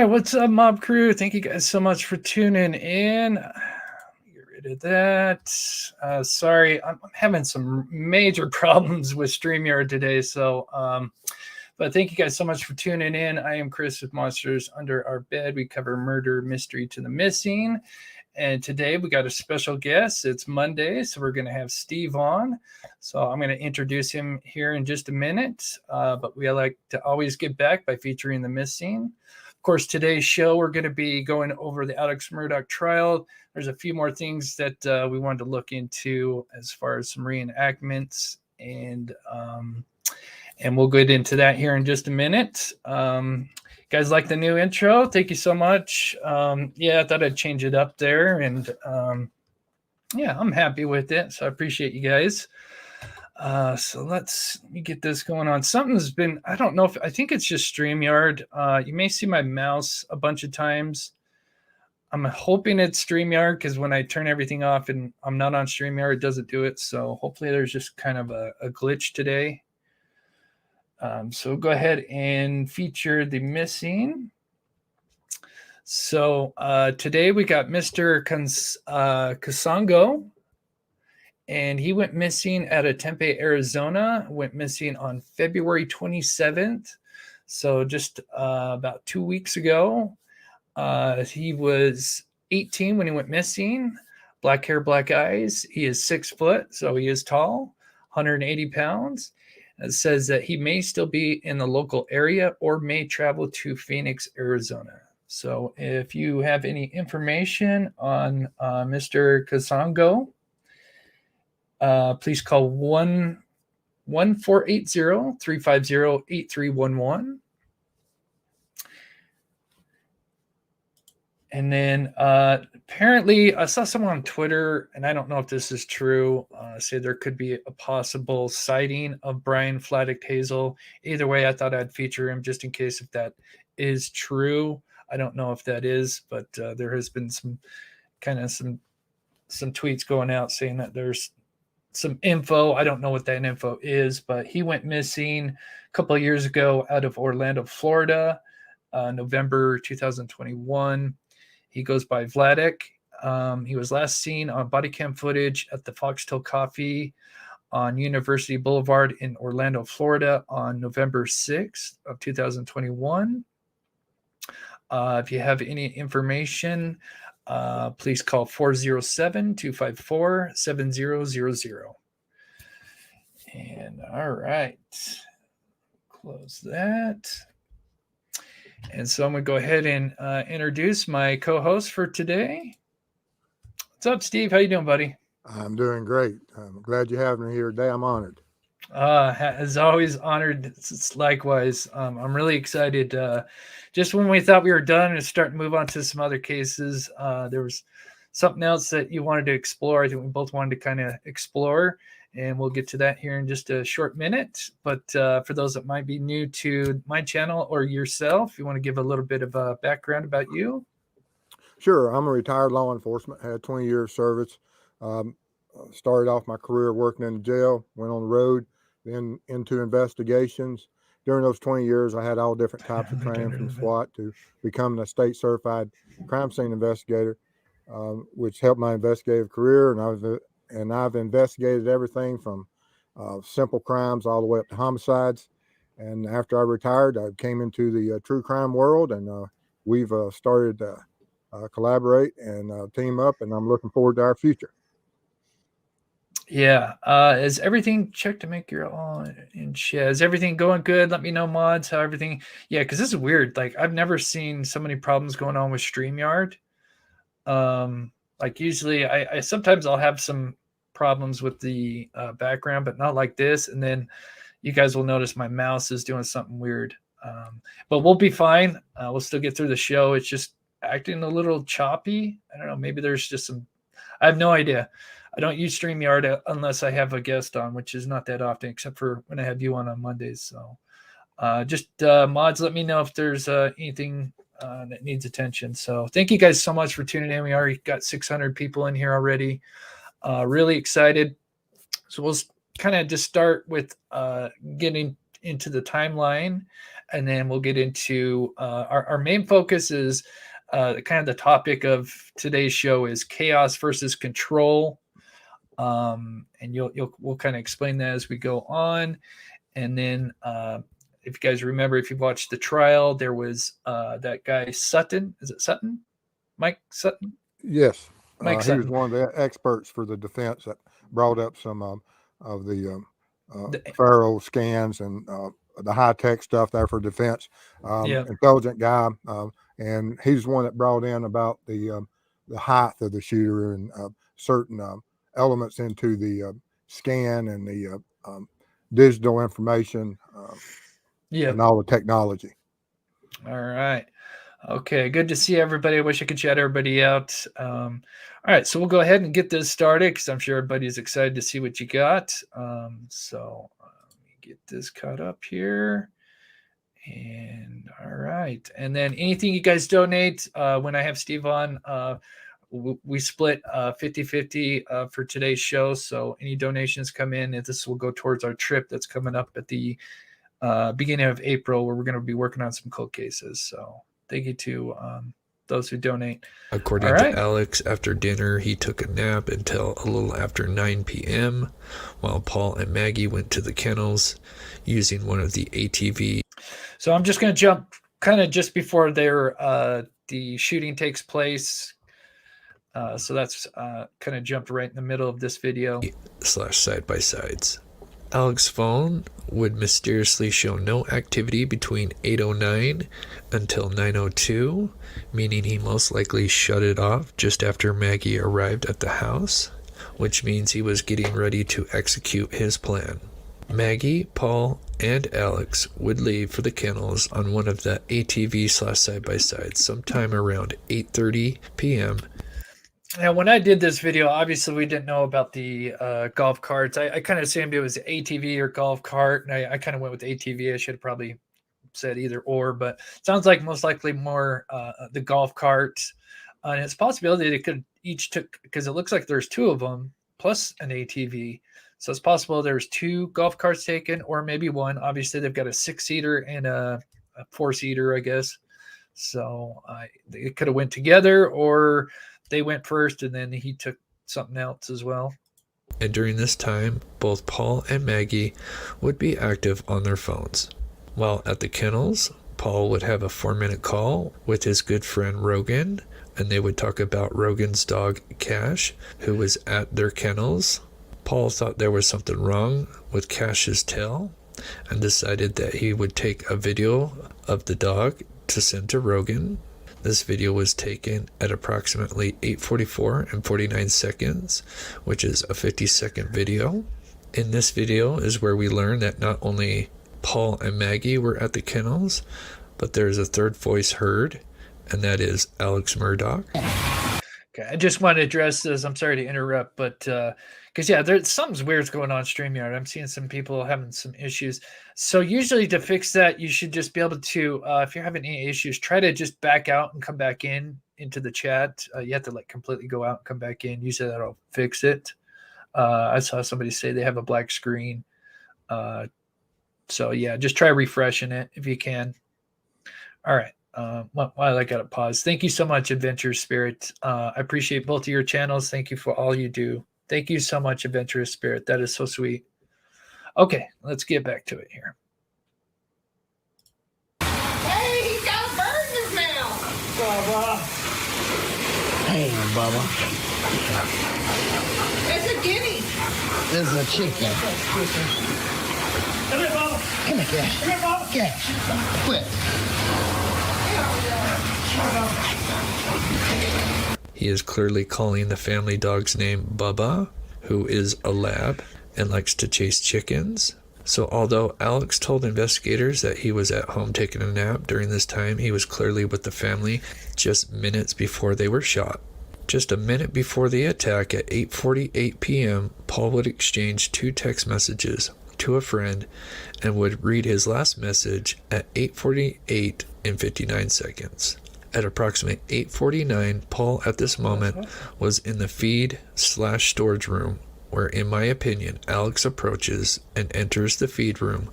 right, what's up, Mob Crew? Thank you guys so much for tuning in. Get rid of that. Sorry, I'm having some major problems with StreamYard today, but thank you guys so much for tuning in. I am Chris with Monsters Under Our Bed. We cover murder, mystery to the missing. And today we got a special guest. It's Monday, so we're going to have Steve on. So I'm going to introduce him here in just a minute. But we like to always get back by featuring the missing. Of course, today's show, we're going to be going over the Alex Murdaugh trial. There's a few more things that we wanted to look into as far as some reenactments. And we'll get into that here in just a minute. Guys like the new intro? Thank you so much. I thought I'd change it up there. And I'm happy with it. So I appreciate you guys. So let me get this going on. Something's been, I don't know I think it's just StreamYard. You may see my mouse a bunch of times. I'm hoping it's StreamYard because when I turn everything off and I'm not on StreamYard, it doesn't do it. So hopefully there's just kind of a glitch today. So go ahead and feature the missing. So today we got Mr. Casongo, and he went missing out of Tempe, Arizona. Went missing on February 27th. So just about 2 weeks ago. He was 18 when he went missing. Black hair, black eyes. He is 6 foot, so he is tall, 180 pounds. It says that he may still be in the local area or may travel to Phoenix, Arizona. So if you have any information on Mr. Casongo, please call 1-480-350-8311. And then apparently I saw someone on Twitter, and I don't know if this is true, say there could be a possible sighting of Brian Fladdick Hazel. Either way, I thought I'd feature him just in case if that is true. I don't know if that is, but there has been some tweets going out saying that there's some info. I don't know what that info is, but he went missing a couple of years ago out of Orlando, Florida, November 2021. He goes by Vladik. He was last seen on body cam footage at the Foxtail Coffee on University Boulevard in Orlando, Florida on November 6th of 2021. If you have any information, please call 407-254-7000. And all right, close that. And so I'm going to go ahead and introduce my co-host for today. What's up, Steve? How you doing, buddy? I'm doing great. I'm glad you have me here today. I'm honored. As always, honored. It's likewise. I'm really excited. Just when we thought we were done and start to move on to some other cases, there was something else that you wanted to explore. I think we both wanted to kind of explore. And we'll get to that here in just a short minute. But for those that might be new to my channel or yourself, you want to give a little bit of a background about you? Sure. I'm a retired law enforcement, had 20 years service. Started off my career working in the jail, went on the road, then into investigations. During those 20 years, I had all different types of training from SWAT to becoming a state certified crime scene investigator, which helped my investigative career. And I've investigated everything from simple crimes all the way up to homicides. And after I retired, I came into the true crime world, and we've started to collaborate and team up, and I'm looking forward to our future. Yeah. Is everything checked to make your all in share? Is everything going good? Let me know, mods, how everything. Yeah, because this is weird. Like, I've never seen so many problems going on with StreamYard. Like, usually I sometimes I'll have some problems with the background, but not like this. And then you guys will notice my mouse is doing something weird. But we'll be fine. We'll still get through the show. It's just acting a little choppy. I don't know. Maybe there's just I have no idea. I don't use StreamYard unless I have a guest on, which is not that often, except for when I have you on Mondays. So just mods, let me know if there's anything that needs attention. So thank you guys so much for tuning in. We already got 600 people in here already. Really excited. So we'll kind of just start with getting into the timeline, and then we'll get into our main focus is kind of the topic of today's show is chaos versus control. And we'll kind of explain that as we go on. And then if you guys remember, if you watched the trial, there was that guy Sutton. Is it Sutton? Mike Sutton? Yes. Mike He Sutton. was one of the experts for the defense that brought up some of the Pharaoh scans and the high-tech stuff there for defense. Intelligent guy. And he's the one that brought in about the height of the shooter and certain elements into the scan and the digital information and all the technology. All right. Okay, good to see everybody. I wish I could chat everybody out. All right, so we'll go ahead and get this started because I'm sure everybody's excited to see what you got. So let me get this caught up here. And all right. And then anything you guys donate, when I have Steve on, we split 50-50 for today's show. So any donations come in, and this will go towards our trip that's coming up at the beginning of April, where we're going to be working on some cold cases. So thank you to those who donate. According to Alex, after dinner, he took a nap until a little after 9 p.m. while Paul and Maggie went to the kennels using one of the ATV. So I'm just going to jump kind of just before the shooting takes place. So that's kind of jumped right in the middle of this video. / side-by-sides. Alex's phone would mysteriously show no activity between 8:09 until 9:02, meaning he most likely shut it off just after Maggie arrived at the house, which means he was getting ready to execute his plan. Maggie, Paul, and Alex would leave for the kennels on one of the ATV / side-by-sides sometime around 8:30 p.m. Now, when I did this video, obviously we didn't know about the golf carts. I kind of assumed it was ATV or golf cart, and I kind of went with ATV. I should have probably said either or, but it sounds like most likely more the golf cart. And it's a possibility they could each took, because it looks like there's two of them plus an ATV. So it's possible there's two golf carts taken, or maybe one. Obviously, they've got a 6-seater and a 4-seater, I guess. So they could have went together, or they went first and then he took something else as well. And during this time, both Paul and Maggie would be active on their phones. While at the kennels, Paul would have a 4-minute call with his good friend Rogan, and they would talk about Rogan's dog Cash, who was at their kennels. Paul thought there was something wrong with Cash's tail and decided that he would take a video of the dog to send to Rogan. This video was taken at approximately 8:44 and 49 seconds, which is a 50-second video. In this video is where we learn that not only Paul and Maggie were at the kennels, but there's a third voice heard, and that is Alex Murdaugh. Okay, I just want to address this. I'm sorry to interrupt, but because there's something weird's going on StreamYard. I'm seeing some people having some issues. So usually to fix that, you should just be able to, if you're having any issues, try to just back out and come back into the chat. You have to completely go out and come back in. Usually that'll fix it. I saw somebody say they have a black screen. So yeah, just try refreshing it if you can. All right. While I got to pause. Thank you so much, Adventurous Spirit. I appreciate both of your channels. Thank you for all you do. Thank you so much, Adventurous Spirit. That is so sweet. Okay, let's get back to it here. Hey, he's got a bird in his mouth. Bubba. Hey, Bubba. It's a guinea. This is a chicken. Come here, Bubba. Come here, Cash. Come here, Bubba. Cash. Quit. He is clearly calling the family dog's name Bubba, who is a lab and likes to chase chickens. So although Alex told investigators that he was at home taking a nap during this time, he was clearly with the family just minutes before they were shot. Just a minute before the attack at 8:48 p.m., Paul would exchange 2 text messages to a friend and would read his last message at 8:48 and 59 seconds. At approximately 8:49, Paul at this moment was in the feed/storage room, where, in my opinion, Alex approaches and enters the feed room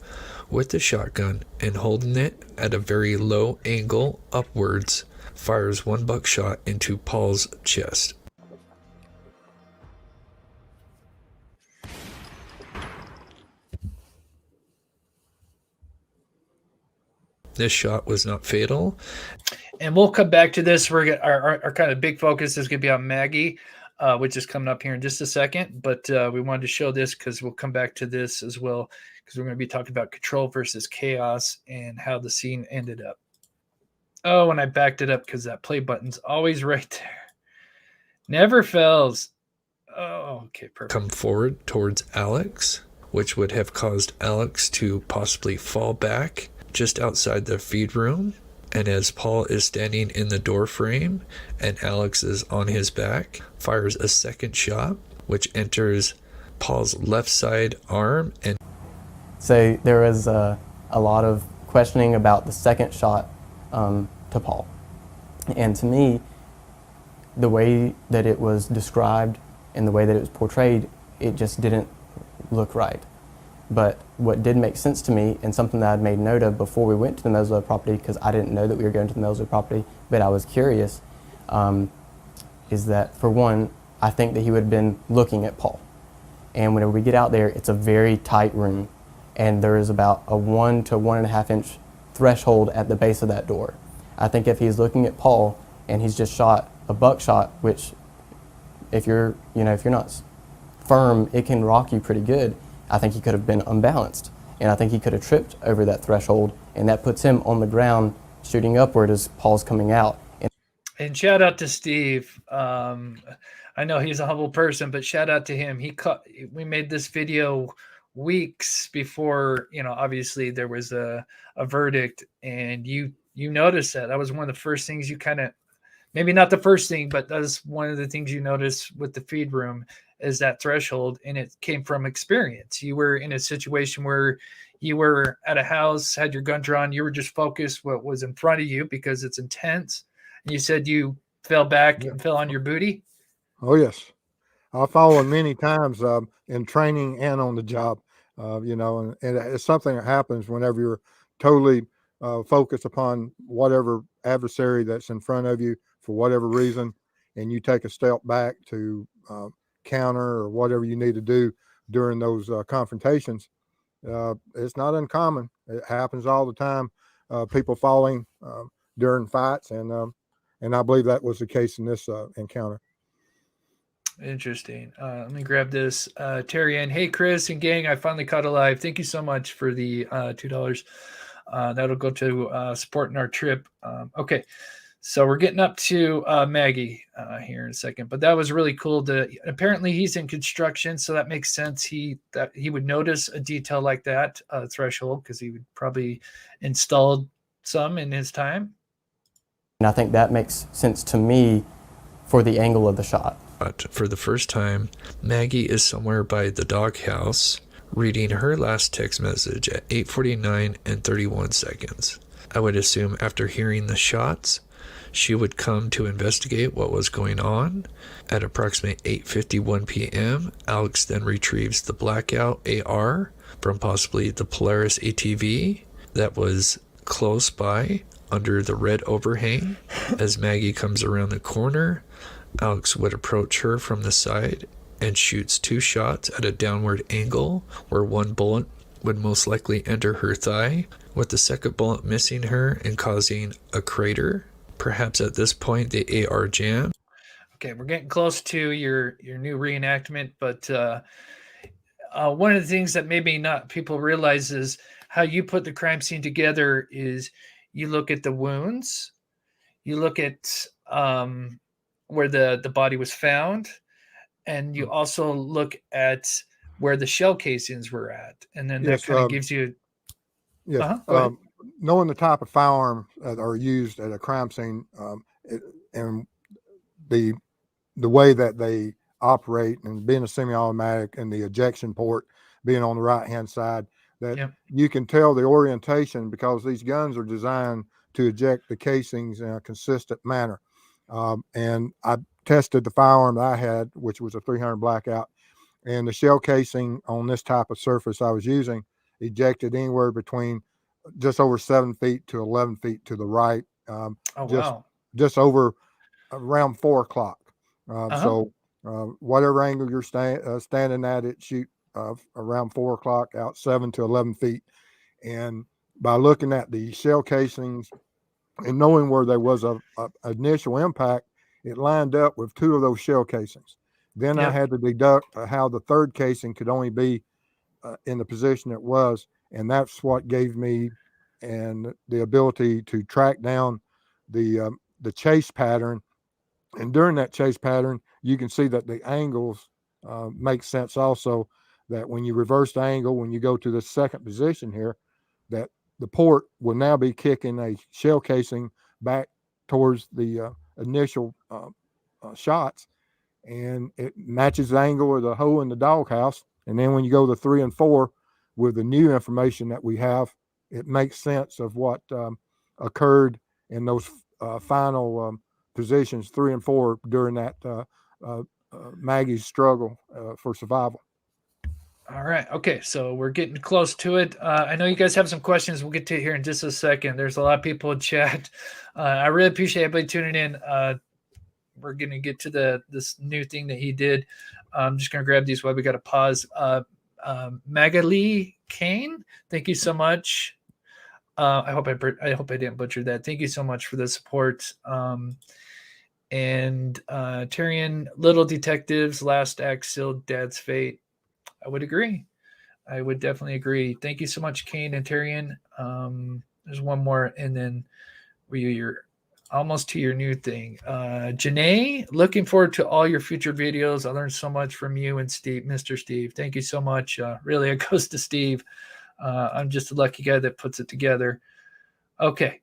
with the shotgun and holding it at a very low angle upwards, fires one buckshot into Paul's chest. This shot was not fatal. And we'll come back to this. Our kind of big focus is going to be on Maggie, which is coming up here in just a second. But we wanted to show this because we'll come back to this as well, because we're going to be talking about control versus chaos and how the scene ended up. Oh, and I backed it up because that play button's always right there. Never fails. Oh, okay, perfect. Come forward towards Alex, which would have caused Alex to possibly fall back just outside the feed room. And as Paul is standing in the door frame and Alex is on his back, fires a second shot, which enters Paul's left side arm. And so there was a lot of questioning about the second shot to Paul. And to me, the way that it was described and the way that it was portrayed, it just didn't look right. But what did make sense to me, and something that I'd made note of before we went to the Murdaugh property, because I didn't know that we were going to the Murdaugh property, but I was curious, is that, for one, I think that he would have been looking at Paul. And whenever we get out there, it's a very tight room, and there is about a 1 to 1.5 inch threshold at the base of that door. I think if he's looking at Paul and he's just shot a buckshot, which if you're not firm, it can rock you pretty good. I think he could have been unbalanced, and I think he could have tripped over that threshold, and that puts him on the ground shooting upward as Paul's coming out. And shout out to Steve. I know he's a humble person, but shout out to him. We made this video weeks before, obviously there was a verdict, and you noticed that. That was one of the first things you kind of, maybe not the first thing, but that was one of the things you noticed with the feed room, is that threshold, and it came from experience. You were in a situation where you were at a house, had your gun drawn, you were just focused what was in front of you because it's intense. And you said you fell back and fell on your booty. Oh, yes. I've fallen many times in training and on the job, and it's something that happens whenever you're totally focused upon whatever adversary that's in front of you for whatever reason, and you take a step back to counter or whatever you need to do during those confrontations. It's not uncommon. It happens all the time. People falling during fights, and I believe that was the case in this encounter. Interesting. Let me grab this. Terry Ann. Hey, Chris and gang, I finally caught alive. Thank you so much for the $2. That'll go to supporting our trip. Okay. So we're getting up to Maggie here in a second, but that was really cool. Apparently he's in construction, so that makes sense. He would notice a detail like that threshold, because he would probably installed some in his time. And I think that makes sense to me for the angle of the shot. But for the first time, Maggie is somewhere by the doghouse reading her last text message at 8:49 and 31 seconds. I would assume after hearing the shots, she would come to investigate what was going on. At approximately 8:51 p.m., Alex then retrieves the blackout AR from possibly the Polaris ATV that was close by under the red overhang. As Maggie comes around the corner, Alex would approach her from the side and shoots 2 shots at a downward angle where one bullet would most likely enter her thigh, with the second bullet missing her and causing a crater. Perhaps at this point the AR jammed. Okay, we're getting close to your new reenactment, but one of the things that maybe not people realize is how you put the crime scene together is you look at the wounds, you look at where the body was found, and you also look at where the shell casings were at, and then that kind of gives you. Yes. Knowing the type of firearms that are used at a crime scene, and the way that they operate, and being a semi-automatic and the ejection port being on the right-hand side, that you can tell the orientation, because these guns are designed to eject the casings in a consistent manner. And I tested the firearm that I had, which was a 300 blackout, and the shell casing on this type of surface I was using ejected anywhere between just over 7 feet to 11 feet to the right. Oh, just wow. just over around 4 o'clock. Uh-huh. So whatever angle you're standing at, it shoot around 4 o'clock out 7 to 11 feet. And by looking at the shell casings and knowing where there was a initial impact, it lined up with 2 of those shell casings. Then I Yep. had to deduct how the third casing could only be in the position it was, and that's what gave me and the ability to track down the chase pattern. And during that chase pattern, you can see that the angles make sense also, that when you reverse the angle, when you go to the second position here, that the port will now be kicking a shell casing back towards the initial shots, and it matches the angle of the hole in the doghouse. And then when you go to 3 and 4 with the new information that we have, it makes sense of what occurred in those final positions 3 and 4 during that Maggie's struggle for survival. All right. Okay. So we're getting close to it. I know you guys have some questions. We'll get to it here in just a second. There's a lot of people in chat. I really appreciate everybody tuning in. We're going to get to this new thing that he did. I'm just going to grab these while we got to pause. Magali Kane, thank you so much. I hope I didn't butcher that. Thank you so much for the support. And Tyrion, Little Detectives, Last Act Sealed Dad's Fate. I would agree. I would definitely agree. Thank you so much, Kane and Tyrion. There's one more, and then you're almost to your new thing. Janae, looking forward to all your future videos. I learned so much from you and Steve, Mr. Steve. Thank you so much. Really, it goes to Steve. I'm just a lucky guy that puts it together. Okay.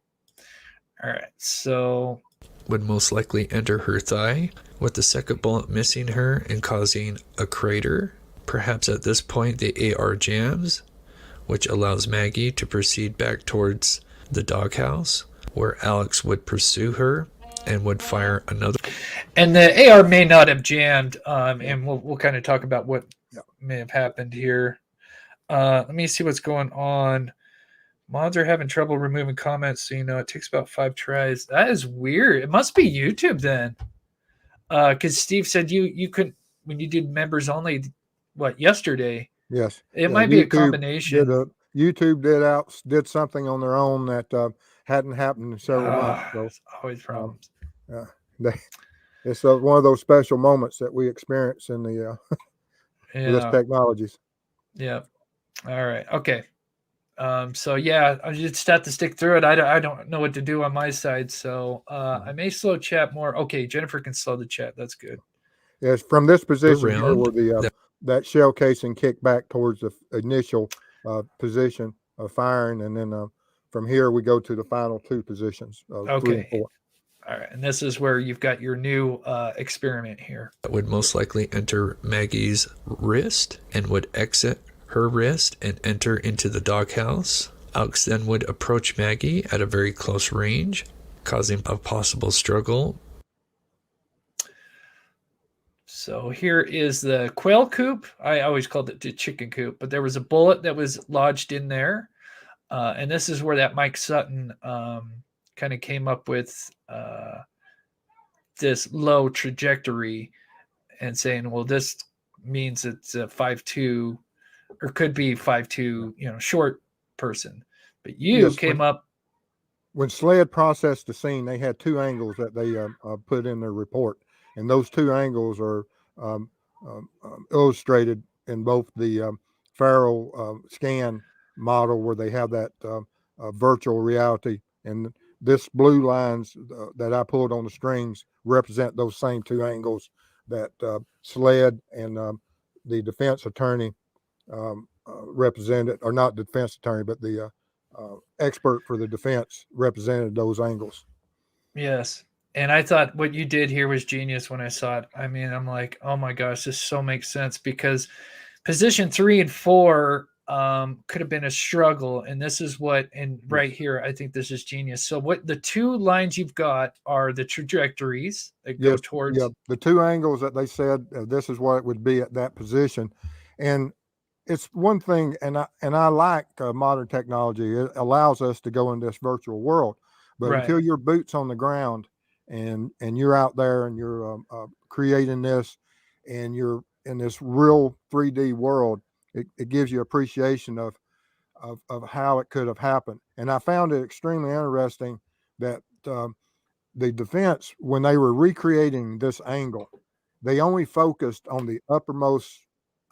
All right. So would most likely enter her thigh, with the second bullet missing her and causing a crater. Perhaps at this point the AR jams, which allows Maggie to proceed back towards the doghouse, where Alex would pursue her and would fire another. And the AR may not have jammed, and we'll kind of talk about what may have happened here. Let me see what's going on. Mods are having trouble removing comments, so it takes about 5 tries. That is weird. It must be YouTube then, because Steve said you couldn't when you did members only. What, yesterday? Yes, it might be a combination. YouTube did something on their own that hadn't happened in several months. So it's always problems. It's one of those special moments that we experience in the with those technologies. Yeah. All right. Okay. So yeah, I just have to stick through it. I don't know what to do on my side, so I may slow chat more. Okay, Jennifer can slow the chat. That's good. Yes, from this position here, where that shell casing kicked back towards the initial position of firing, and then from here we go to the final 2 positions of 3 and 4. All right, and this is where you've got your new experiment here. That would most likely enter Maggie's wrist and would exit her wrist and enter into the doghouse. Alex then would approach Maggie at a very close range, causing a possible struggle. So here is the quail coop. I always called it the chicken coop, but there was a bullet that was lodged in there. And this is where that Mike Sutton kind of came up with this low trajectory and saying, well, this means it's a 5'2", or could be 5'2", short person. But you came up. When SLED processed the scene, they had 2 angles that they put in their report. And those 2 angles are illustrated in both the Faro scan model, where they have that virtual reality, and this blue lines that I pulled on the strings represent those same 2 angles that SLED and the defense attorney represented, or not the defense attorney, but the expert for the defense represented those angles. Yes. And I thought what you did here was genius when I saw it. I mean, I'm like, oh my gosh, this so makes sense, because position 3 and 4 could have been a struggle. And this is what, and right here, I think this is genius. So what the 2 lines you've got are the trajectories that go towards. Yeah, the 2 angles that they said, this is what it would be at that position. And it's one thing, and I like modern technology. It allows us to go in this virtual world, but Right. until your boots on the ground and you're out there and you're creating this, and you're in this real 3D world, it gives you appreciation of how it could have happened. And I found it extremely interesting that the defense, when they were recreating this angle, they only focused on the uppermost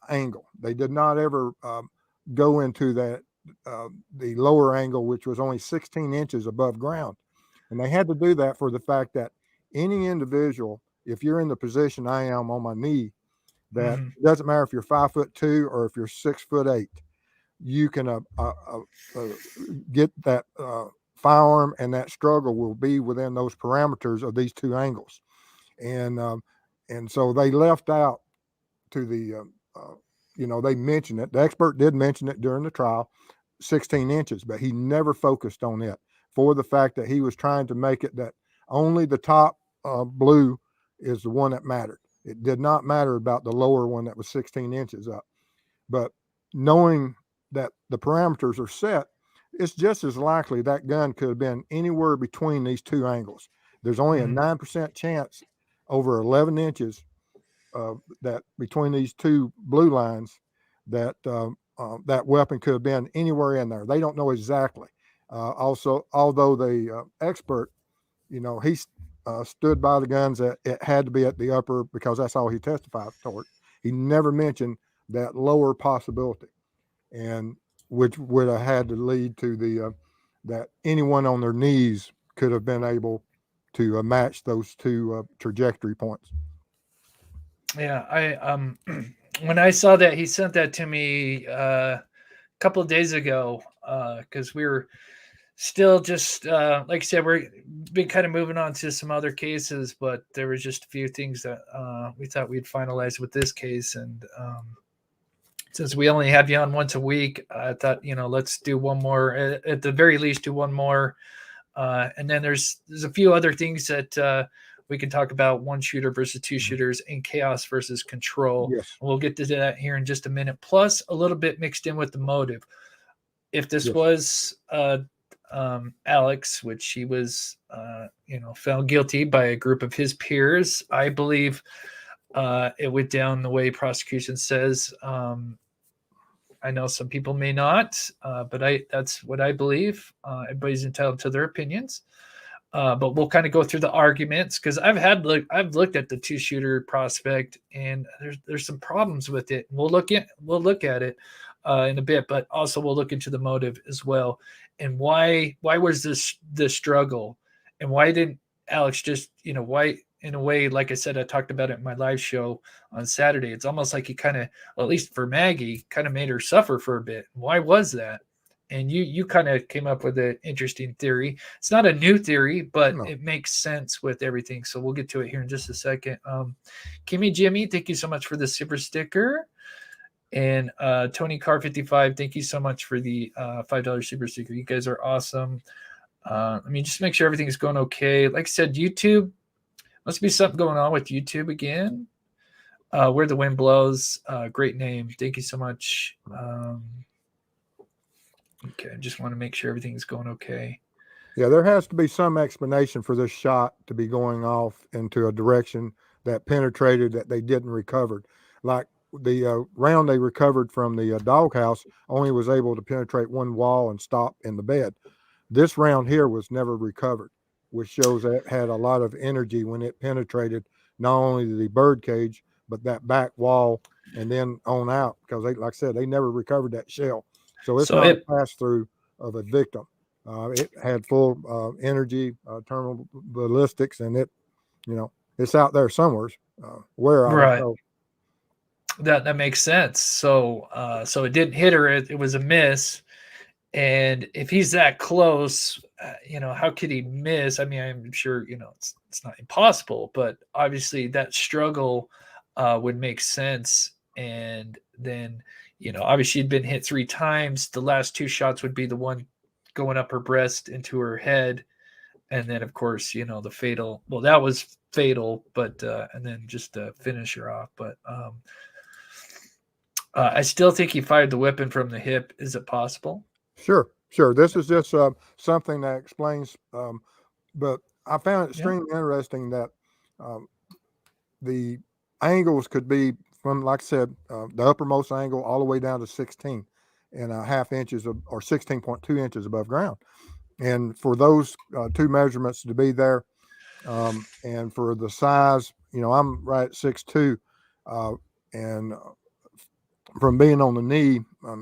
angle. They did not ever go into that the lower angle, which was only 16 inches above ground. And they had to do that for the fact that any individual, if you're in the position I am on my knee, that Mhm. it doesn't matter if you're 5'2" or if you're 6'8", you can get that firearm, and that struggle will be within those parameters of these two angles. And so they left out to the they mentioned it. The expert did mention it during the trial, 16 inches, but he never focused on it for the fact that he was trying to make it that only the top blue is the one that mattered. It did not matter about the lower one that was 16 inches up. But knowing that the parameters are set, it's just as likely that gun could have been anywhere between these two angles. There's only a 9% chance over 11 inches that between these two blue lines that that weapon could have been anywhere in there. They don't know exactly. Also, although the expert, he stood by the guns that it had to be at the upper because that's all he testified toward. He never mentioned that lower possibility, and which would have had to lead to the that anyone on their knees could have been able to match those two trajectory points. Yeah, I when I saw that, he sent that to me a couple of days ago, because we were still just like I said, we're been kind of moving on to some other cases, but there was just a few things that we thought we'd finalize with this case. And since we only have you on once a week, I thought, let's do one more, at the very least do one more. And then there's a few other things that we can talk about: one shooter versus two shooters, and chaos versus control. Yes. We'll get to that here in just a minute. Plus, a little bit mixed in with the motive. If this Yes. was Alex, which he was, found guilty by a group of his peers, I believe it went down the way prosecution says. I know some people may not, but that's what I believe. Everybody's entitled to their opinions. But we'll kind of go through the arguments, because I've looked at the two shooter prospect, and there's some problems with it. We'll look at it in a bit, but also we'll look into the motive as well, and why was this the struggle, and why didn't Alex just why, in a way, like I said, I talked about it in my live show on Saturday. It's almost like he kind of, well, at least for Maggie, kind of made her suffer for a bit. Why was that? And you kind of came up with an interesting theory. It's not a new theory, but it makes sense with everything. So we'll get to it here in just a second. Kimmy Jimmy, thank you so much for the super sticker. And Tony Car 55, thank you so much for the $5 super sticker. You guys are awesome. Let me just make sure everything is going okay. Like I said, YouTube, must be something going on with YouTube again. Where the Wind Blows, great name. Thank you so much. Okay, I just want to make sure everything's going okay. Yeah, there has to be some explanation for this shot to be going off into a direction that penetrated that they didn't recover. Like the round they recovered from the doghouse only was able to penetrate one wall and stop in the bed. This round here was never recovered, which shows that it had a lot of energy when it penetrated not only the bird cage, but that back wall and then on out, because they, like I said, they never recovered that shell. So it's not a pass-through of a victim. It had full energy, terminal ballistics, and it, it's out there somewhere. Where I don't know. That makes sense. So it didn't hit her. It was a miss. And if he's that close, how could he miss? I mean, I'm sure it's not impossible, but obviously that struggle would make sense. And then obviously she'd been hit 3 times. The last 2 shots would be the one going up her breast into her head, and then of course the fatal. Well, that was fatal, but and then just to finish her off. But I still think he fired the weapon from the hip. Is it possible? Sure, sure. This is just something that explains, but I found it Yeah. extremely interesting that um, the angles could be from, like I said, the uppermost angle all the way down to 16.5 inches or 16.2 inches above ground. And for those two measurements to be there, and for the size, I'm right at 6'2", and from being on the knee,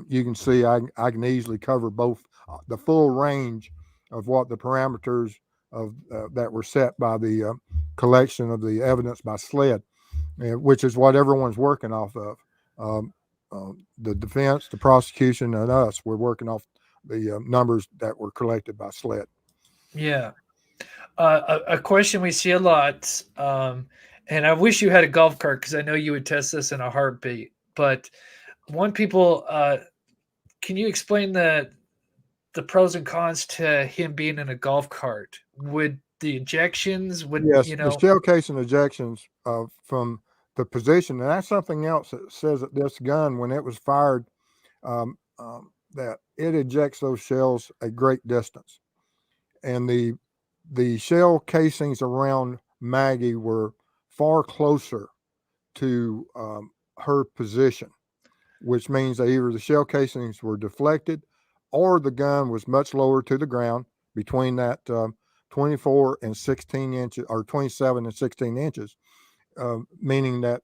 you can see I can easily cover both the full range of what the parameters of that were set by the collection of the evidence by SLED, which is what everyone's working off of. The defense, the prosecution, and us, we're working off the numbers that were collected by SLED. Yeah. A question we see a lot, and I wish you had a golf cart because I know you would test this in a heartbeat. But can you explain the pros and cons to him being in a golf cart? Would the ejections, Yes, the shell casing ejections from the position, and that's something else that says that this gun, when it was fired, that it ejects those shells a great distance, and the shell casings around Maggie were far closer to her position, which means that either the shell casings were deflected or the gun was much lower to the ground between that 24 and 16 inches or 27 and 16 inches, meaning that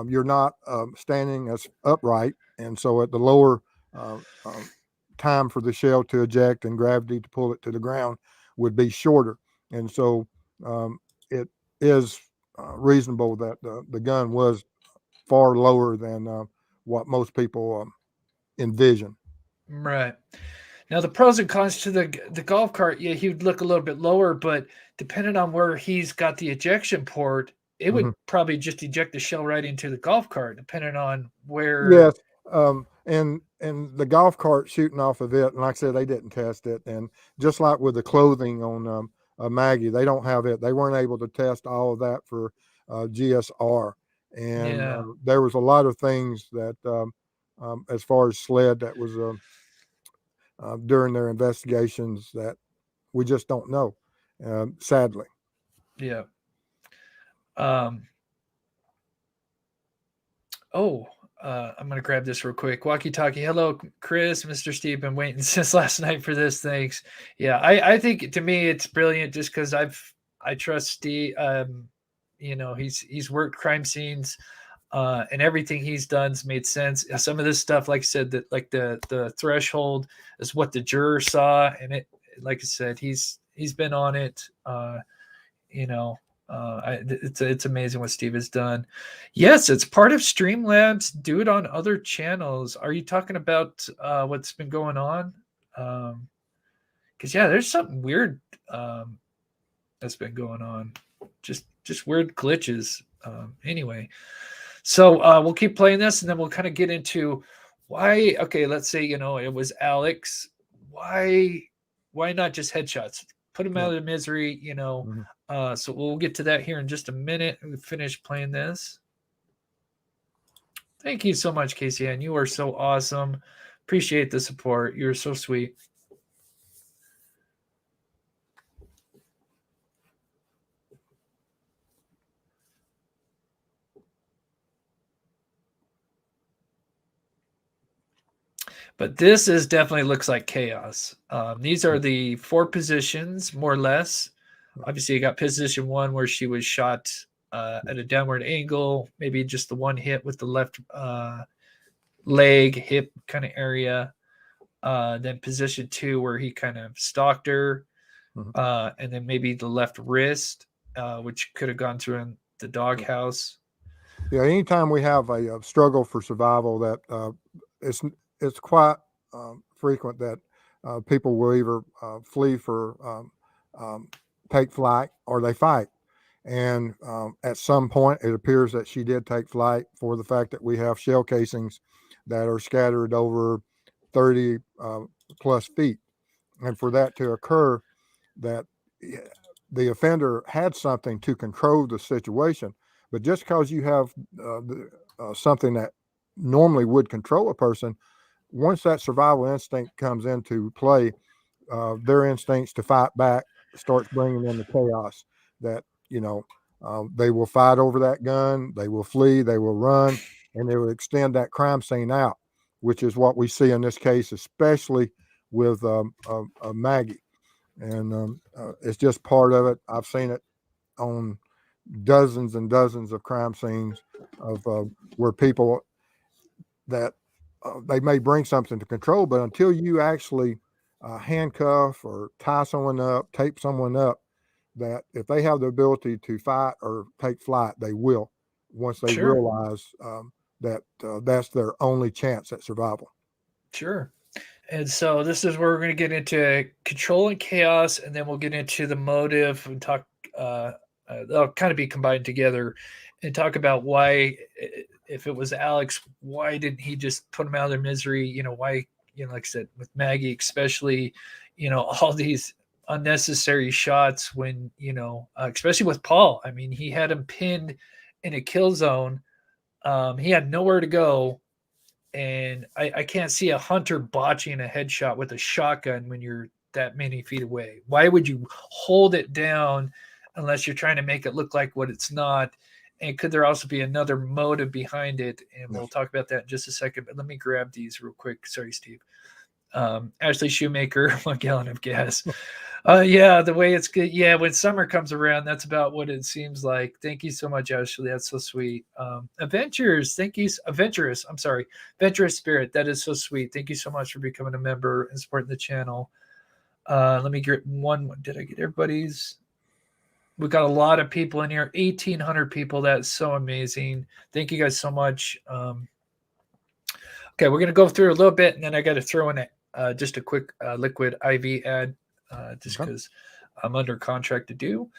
you're not standing as upright. And so at the lower time for the shell to eject and gravity to pull it to the ground would be shorter. And so it is reasonable that the gun was far lower than what most people envision. Right. Now the pros and cons to the golf cart, yeah, he would look a little bit lower, but depending on where he's got the ejection port, it would probably just eject the shell right into the golf cart, depending on where. Yes, and the golf cart shooting off of it, and like I said, they didn't test it, and just like with the clothing on Maggie, they don't have it. They weren't able to test all of that for GSR, and there was a lot of things that, as far as SLED, that was during their investigations that we just don't know, sadly. Yeah. I'm going to grab this real quick. Walkie-talkie. Hello, Chris, Mr. Steve. Been waiting since last night for this. Thanks. Yeah, I think to me it's brilliant just because I trust Steve. He's worked crime scenes, and everything he's done's made sense. Some of this stuff, like I said, that like the threshold is what the juror saw, and it, like I said, he's been on it. It's amazing what Steve has done. Yes, it's part of Streamlabs. Do it on other channels. Are you talking about what's been going on? Because there's something weird that's been going on. Just weird glitches. Anyway, so we'll keep playing this, and then we'll kind of get into why. Okay, let's say it was Alex. Why not just headshots? Put him out of misery. So we'll get to that here in just a minute. We finish playing this. Thank you so much, Casey, and you are so awesome. Appreciate the support. You're so sweet. But this is definitely looks like chaos. These are the 4 positions, more or less. Obviously, you got position 1 where she was shot at a downward angle, maybe just the one hit with the left leg, hip kind of area. Then position 2 where he kind of stalked her, and then maybe the left wrist, which could have gone through in the doghouse. Yeah, anytime we have a struggle for survival, that it's quite frequent that people will either flee for take flight or they fight. And at some point, it appears that she did take flight for the fact that we have shell casings that are scattered over 30 plus feet. And for that to occur, that the offender had something to control the situation. But just because you have something that normally would control a person, once that survival instinct comes into play, their instincts to fight back starts bringing in the chaos that, they will fight over that gun, they will flee, they will run, and they will extend that crime scene out, which is what we see in this case, especially with Maggie. And it's just part of it. I've seen it on dozens and dozens of crime scenes of where people that they may bring something to control, but until you actually handcuff or tie someone up, tape someone up, that if they have the ability to fight or take flight, they will, once they Sure. realize that that's their only chance at survival. Sure. And so this is where we're going to get into control and chaos, and then we'll get into the motive and talk. They'll kind of be combined together, and talk about why, if it was Alex, why didn't he just put them out of their misery? Why? Like I said, with Maggie especially, all these unnecessary shots when especially with Paul. I mean, he had him pinned in a kill zone. He had nowhere to go. And I can't see a hunter botching a headshot with a shotgun when you're that many feet away. Why would you hold it down unless you're trying to make it look like what it's not? And could there also be another motive behind it? And we'll talk about that in just a second. But let me grab these real quick. Sorry, Steve. Ashley Shoemaker, 1 gallon of gas. Yeah, the way it's good. Yeah, when summer comes around, that's about what it seems like. Thank you so much, Ashley. That's so sweet. Adventures, thank you. Adventurous Spirit. That is so sweet. Thank you so much for becoming a member and supporting the channel. Let me get one. Did I get everybody's? We got a lot of people in here, 1,800 people. That's so amazing. Thank you guys so much. Okay, we're going to go through a little bit, and then I got to throw in just a quick liquid IV ad, just because I'm under contract to do.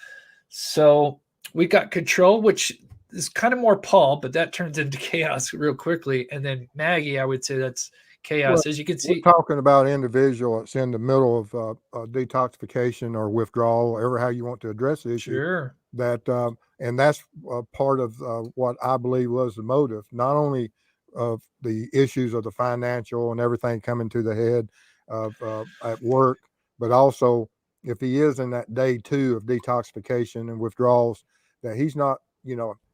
So we got control, which is kind of more Paul, but that turns into chaos real quickly. And then Maggie, I would say that's chaos. Well, as you can see, we're talking about individual that's in the middle of detoxification or withdrawal, ever how you want to address the issue. sure. That and that's part of what I believe was the motive, not only of the issues of the financial and everything coming to the head of at work, but also if he is in that day 2 of detoxification and withdrawals, that he's not,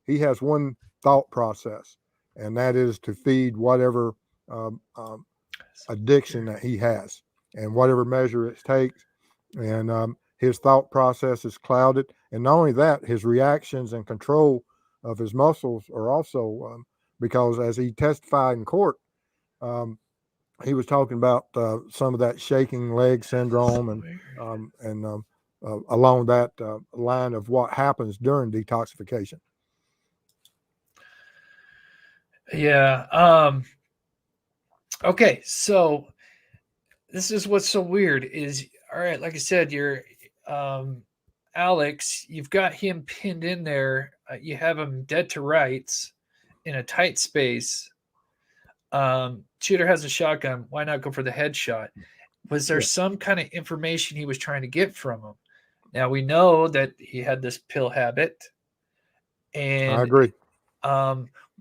he has one thought process, and that is to feed whatever addiction that he has and whatever measure it takes. And his thought process is clouded. And not only that, his reactions and control of his muscles are also because as he testified in court, he was talking about some of that shaking leg syndrome and along that line of what happens during detoxification. Yeah. Okay, so this is what's so weird is, all right, like I said, you're Alex, you've got him pinned in there. You have him dead to rights in a tight space. Shooter has a shotgun. Why not go for the headshot? Was there some kind of information he was trying to get from him? Now we know that he had this pill habit. And I agree.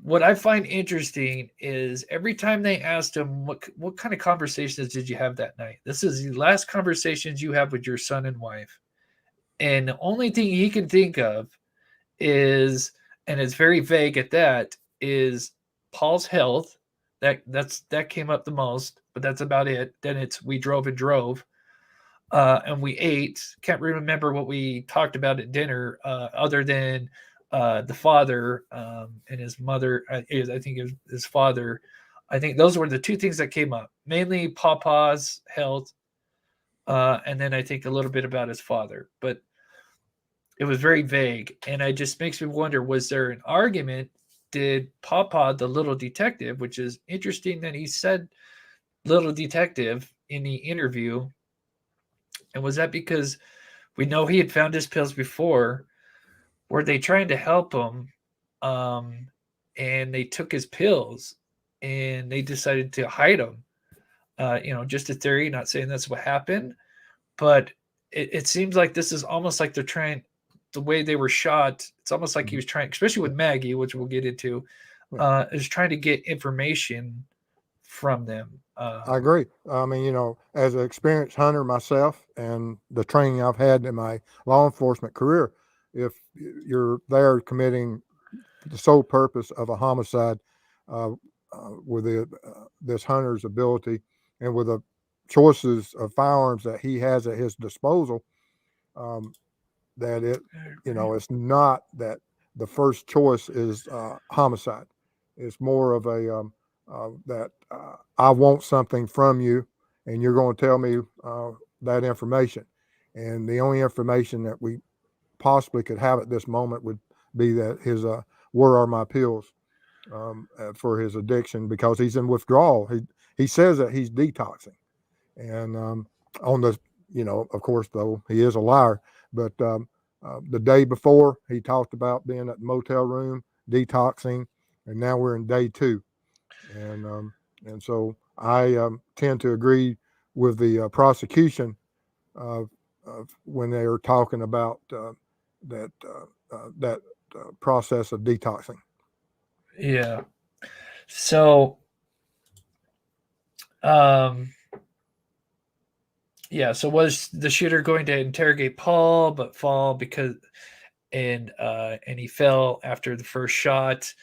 What I find interesting is every time they asked him, what kind of conversations did you have that night? This is the last conversations you have with your son and wife. And the only thing he can think of is, and it's very vague at that, is Paul's health. That came up the most, but that's about it. Then it's we drove and drove. And we ate. Can't remember what we talked about at dinner, other than the father and his mother. I think it was his father. I think those were the two things that came up. Mainly Papa's health, and then I think a little bit about his father. But it was very vague, and it just makes me wonder: was there an argument? Did Papa, the little detective, which is interesting that he said little detective in the interview, and was that because we know he had found his pills before? Were they trying to help him, and they took his pills and they decided to hide them? Just a theory, not saying that's what happened, but it seems like this is almost like they're trying, the way they were shot, it's almost like he was trying, especially with Maggie, which we'll get into, is trying to get information from them. I agree. I mean, you know, as an experienced hunter myself and the training I've had in my law enforcement career, if you're there committing the sole purpose of a homicide, with this hunter's ability and with the choices of firearms that he has at his disposal, that it, you know, it's not that the first choice is homicide. It's more of a that I want something from you, and you're going to tell me that information. And the only information that we possibly could have at this moment would be that his where are my pills for his addiction, because he's in withdrawal. He says that he's detoxing, and on the, you know, of course, though he is a liar, but the day before he talked about being at the motel room detoxing, and now we're in day 2, and so I tend to agree with the prosecution when they are talking about that process of detoxing. Yeah. So, yeah. So was the shooter going to interrogate Paul, but fall because, and he fell after the first shot,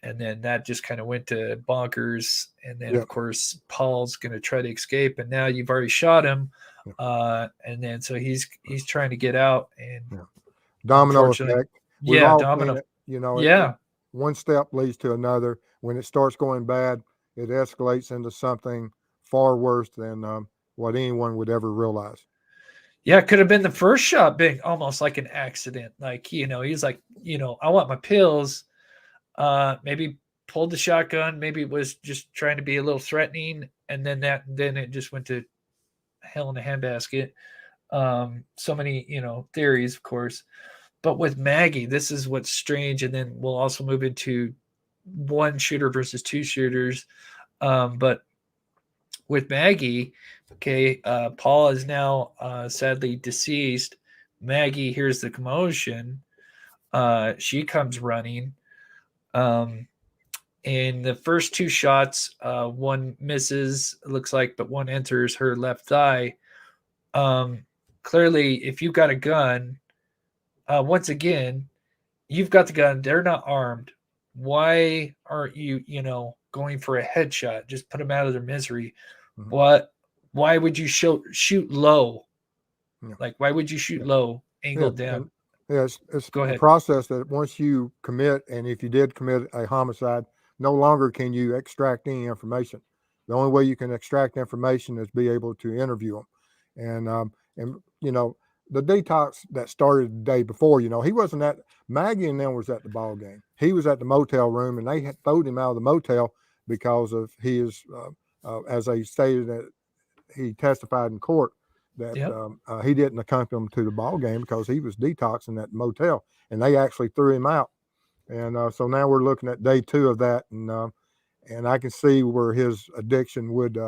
and then that just kind of went to bonkers. And then, Yep. of course, Paul's going to try to escape, and now you've already shot him. Yep. And then so he's trying to get out, and Domino unfortunately- effect. We've yeah, all domino. seen it, you know. Yeah. One step leads to another. When it starts going bad, it escalates into something far worse than what anyone would ever realize. Yeah, it could have been the first shot being almost like an accident. Like, you know, he's like, you know, I want my pills. Maybe pulled the shotgun. Maybe it was just trying to be a little threatening. And then it just went to hell in a handbasket. So many, you know, theories, of course. But with Maggie, this is what's strange. And then we'll also move into one shooter versus two shooters. But with Maggie, okay, Paul is now sadly deceased. Maggie hears the commotion. She comes running. In the first 2 shots, one misses, it looks like, but one enters her left thigh. Clearly, if you've got a gun, once again, you've got the gun. They're not armed. Why aren't you, you know, going for a headshot? Just put them out of their misery. Mhm. Why would you shoot low? Yeah. Like, why would you shoot Yeah. low, angled Yeah, down? and yeah, it's Go a ahead. process that once you commit, and if you did commit a homicide, no longer can you extract any information. The only way you can extract information is be able to interview them, and you know, the detox that started the day before. You know, he wasn't at Maggie and them was at the ball game. He was at the motel room, and they had thrown him out of the motel because of his, as they stated that he testified in court, that Yep. he didn't accompany them to the ball game because he was detoxing at the motel, and they actually threw him out. And so now we're looking at day 2 of that, and I can see where his addiction would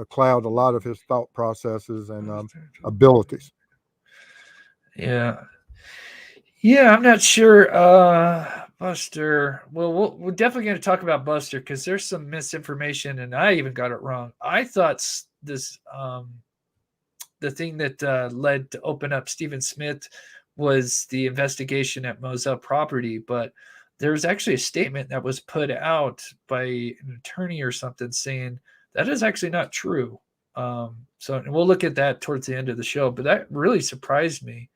cloud a lot of his thought processes and abilities. Yeah. Yeah, I'm not sure. Buster. Well, we're definitely going to talk about Buster because there's some misinformation, and I even got it wrong. I thought this, the thing that led to open up Stephen Smith was the investigation at Moselle property, but there was actually a statement that was put out by an attorney or something saying that is actually not true. So and we'll look at that towards the end of the show, but that really surprised me.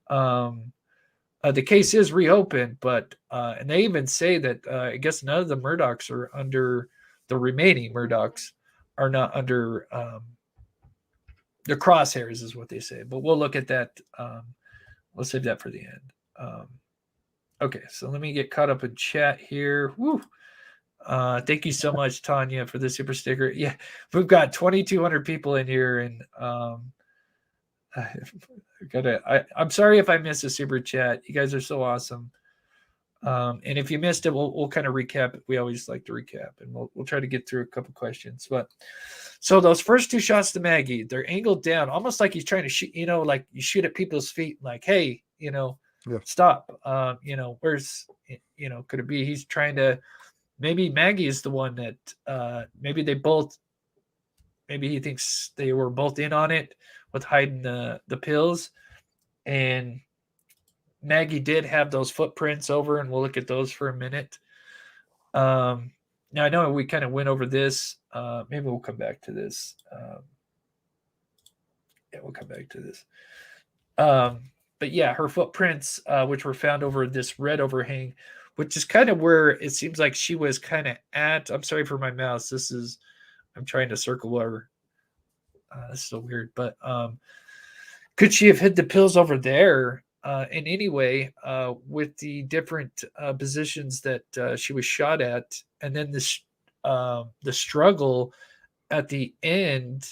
The case is reopened, but and they even say that I guess none of the Murdaughs are under, the remaining Murdaughs are not under the crosshairs, is what they say. But we'll look at that. We'll save that for the end. Okay, so let me get caught up in chat here. Woo. Thank you so much, Tanya, for the super sticker. Yeah, we've got 2,200 people in here, and I'm sorry if I missed a super chat. You guys are so awesome. And if you missed it, we'll kind of recap. We always like to recap, and we'll try to get through a couple questions. But so those first 2 shots to Maggie, they're angled down, almost like he's trying to shoot. You know, like you shoot at people's feet, like, hey, you know, Yeah. stop. You know, where's, you know, could it be he's trying to maybe Maggie is the one that maybe he thinks they were both in on it with hiding the pills. And Maggie did have those footprints over, and we'll look at those for a minute. Now I know we kind of went over this. Maybe we'll come back to this. Yeah, we'll come back to this. But yeah, her footprints, which were found over this red overhang, which is kind of where it seems like she was kind of at. I'm sorry for my mouse. I'm trying to circle over. This is so weird, but could she have hid the pills over there in any way with the different positions that she was shot at, and then the struggle at the end?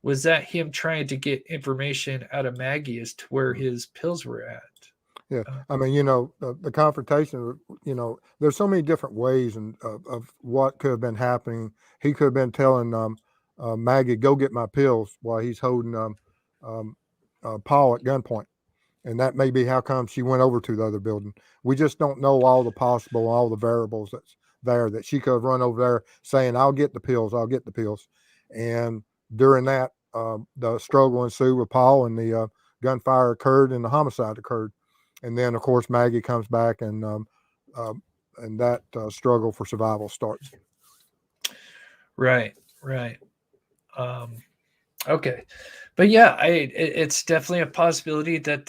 Was that him trying to get information out of Maggie as to where his pills were at? Yeah, I mean, the confrontation. There's so many different ways of what could have been happening. He could have been telling Maggie, "Go get my pills," while he's holding Paul at gunpoint, and that may be how come she went over to the other building. We just don't know all the variables that's there. That she could have run over there saying, "I'll get the pills. I'll get the pills," and during that, the struggle ensued with Paul, and the gunfire occurred, and the homicide occurred. And then, of course, Maggie comes back, and that struggle for survival starts. Right. Okay, but yeah, it's definitely a possibility that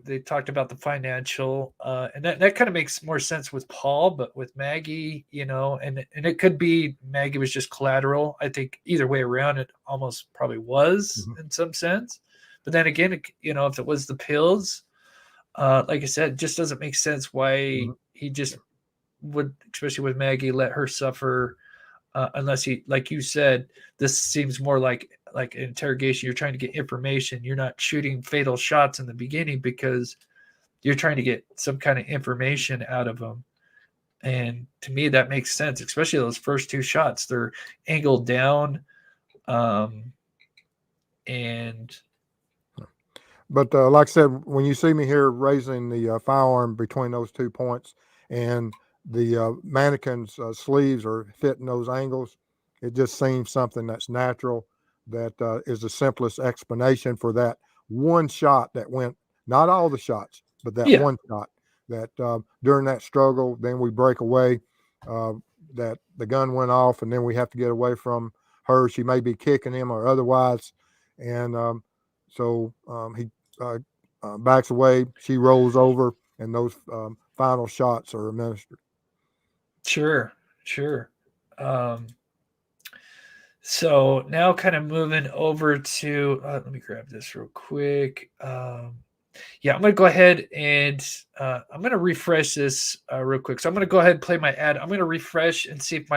they talked about the financial, and that kind of makes more sense with Paul, but with Maggie, and it could be Maggie was just collateral. I think either way around, it almost probably was in some sense. But then again, if it was the pills, like I said, it just doesn't make sense why he just would, especially with Maggie, let her suffer. Unless he, like you said, this seems more like an interrogation. You're trying to get information. You're not shooting fatal shots in the beginning because you're trying to get some kind of information out of them. And to me, that makes sense, especially those first two shots. They're angled down. But like I said, when you see me here raising the firearm between those 2 points, and the mannequin's sleeves are fitting those angles, it just seems something that's natural. That is the simplest explanation for that one shot that went, not all the shots, but that one shot that during that struggle, then we break away, that the gun went off, and then we have to get away from her. She may be kicking him or otherwise. And so he backs away, she rolls over, and those final shots are administered. Sure. So now kind of moving over to, let me grab this real quick. I'm going to go ahead and I'm going to refresh this real quick. So I'm going to go ahead and play my ad. I'm going to refresh and see if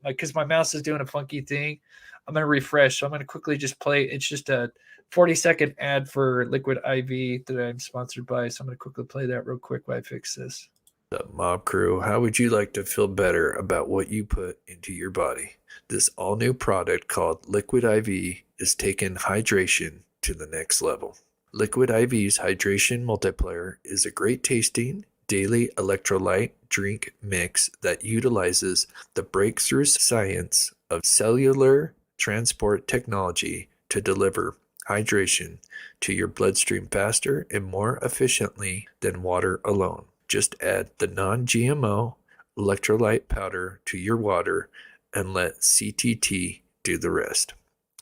because my mouse is doing a funky thing. I'm going to refresh. So I'm going to quickly just play. It's just a 40-second ad for Liquid IV that I'm sponsored by. So I'm going to quickly play that real quick while I fix this. The Mob Crew, how would you like to feel better about what you put into your body? This all-new product called Liquid IV is taking hydration to the next level. Liquid IV's Hydration Multiplier is a great tasting daily electrolyte drink mix that utilizes the breakthrough science of cellular transport technology to deliver hydration to your bloodstream faster and more efficiently than water alone. Just add the non-GMO electrolyte powder to your water and let CTT do the rest.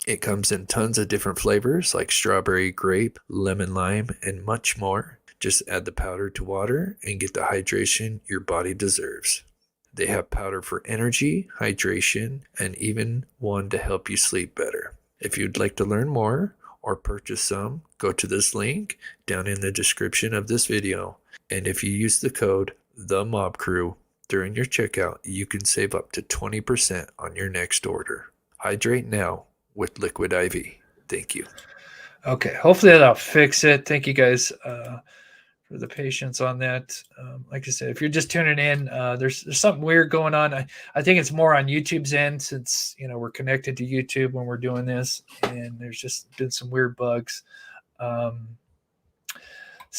It comes in tons of different flavors like strawberry, grape, lemon, lime, and much more. Just add the powder to water and get the hydration your body deserves. They have powder for energy, hydration, and even one to help you sleep better. If you'd like to learn more or purchase some, go to this link down in the description of this video. And if you use the code THEMOBCREW during your checkout, you can save up to 20% on your next order. Hydrate now with Liquid IV. Thank you. Okay, hopefully that'll fix it. Thank you guys for the patience on that. Like I said, if you're just tuning in, there's something weird going on. I think it's more on YouTube's end since we're connected to YouTube when we're doing this, and there's just been some weird bugs.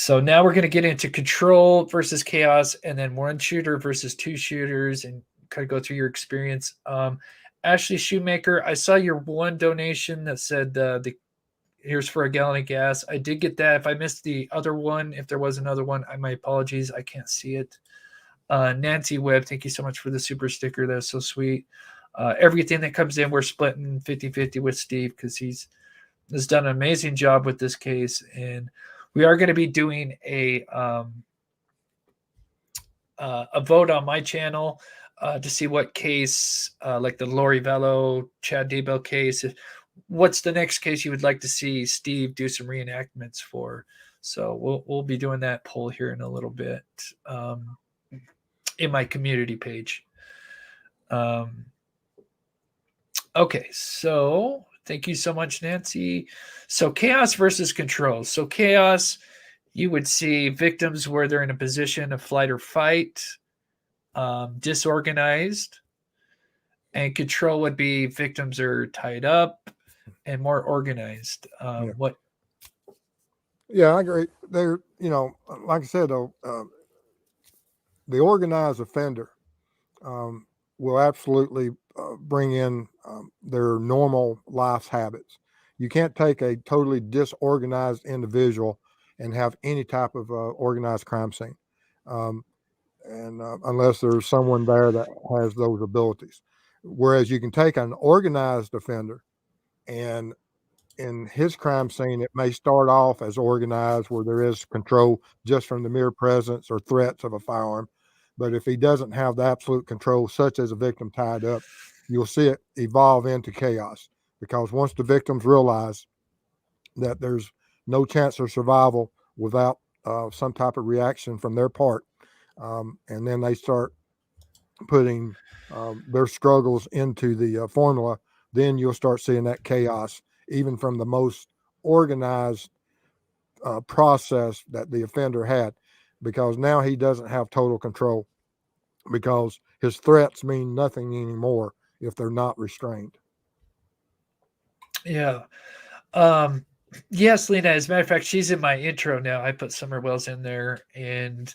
So now we're going to get into control versus chaos, and then one shooter versus two shooters, and kind of go through your experience. Ashley Shoemaker, I saw your one donation that said here's for a gallon of gas. I did get that. If I missed the other one, if there was another one, my apologies. I can't see it. Nancy Webb, thank you so much for the super sticker. That's so sweet. Everything that comes in, we're splitting 50-50 with Steve because he's done an amazing job with this case. And we are going to be doing a vote on my channel to see what case, like the Lori Vello, Chad Daybell case, what's the next case you would like to see Steve do some reenactments for. So we'll be doing that poll here in a little bit in my community page. Okay, so thank you so much, Nancy. So chaos versus control. So chaos, you would see victims where they're in a position of flight or fight, disorganized, and control would be victims are tied up and more organized. What? Yeah, I agree. They're, like I said, though, the organized offender will absolutely bring in their normal life habits. You can't take a totally disorganized individual and have any type of organized crime scene, unless there's someone there that has those abilities. Whereas you can take an organized offender, and in his crime scene, it may start off as organized where there is control just from the mere presence or threats of a firearm. But if he doesn't have the absolute control, such as a victim tied up, you'll see it evolve into chaos, because once the victims realize that there's no chance of survival without some type of reaction from their part, and then they start putting their struggles into the formula, then you'll start seeing that chaos, even from the most organized process that the offender had, because now he doesn't have total control, because his threats mean nothing anymore if they're not restrained. Yeah. Yes, Lena, as a matter of fact, she's in my intro now. I put Summer Wells in there and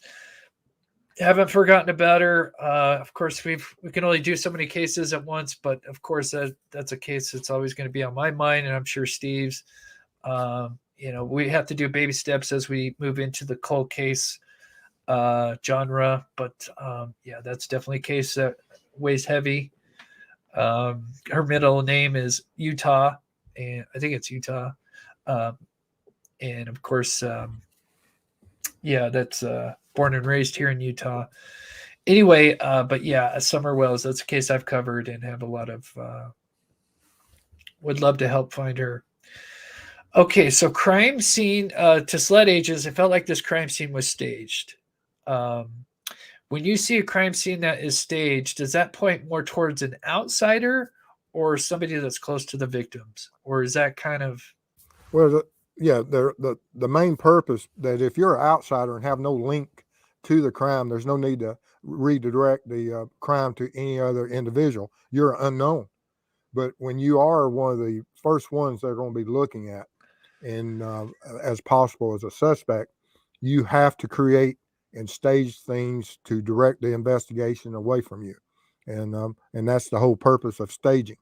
haven't forgotten about her. Of course, we can only do so many cases at once, but of course that's a case that's always going to be on my mind, and I'm sure Steve's. We have to do baby steps as we move into the cold case genre, but yeah, that's definitely a case that weighs heavy. Her middle name is Utah, and I think it's Utah. And of course, yeah, that's born and raised here in Utah. Anyway, but yeah, Summer Wells, that's a case I've covered and have a lot of, would love to help find her. Okay, so crime scene, to sled ages, it felt like this crime scene was staged. When you see a crime scene that is staged, does that point more towards an outsider or somebody that's close to the victims? Or is that kind of... Well, the main purpose that if you're an outsider and have no link to the crime, there's no need to redirect the crime to any other individual. You're unknown. But when you are one of the first ones they're going to be looking at, and as possible as a suspect, you have to create and stage things to direct the investigation away from you, and that's the whole purpose of staging,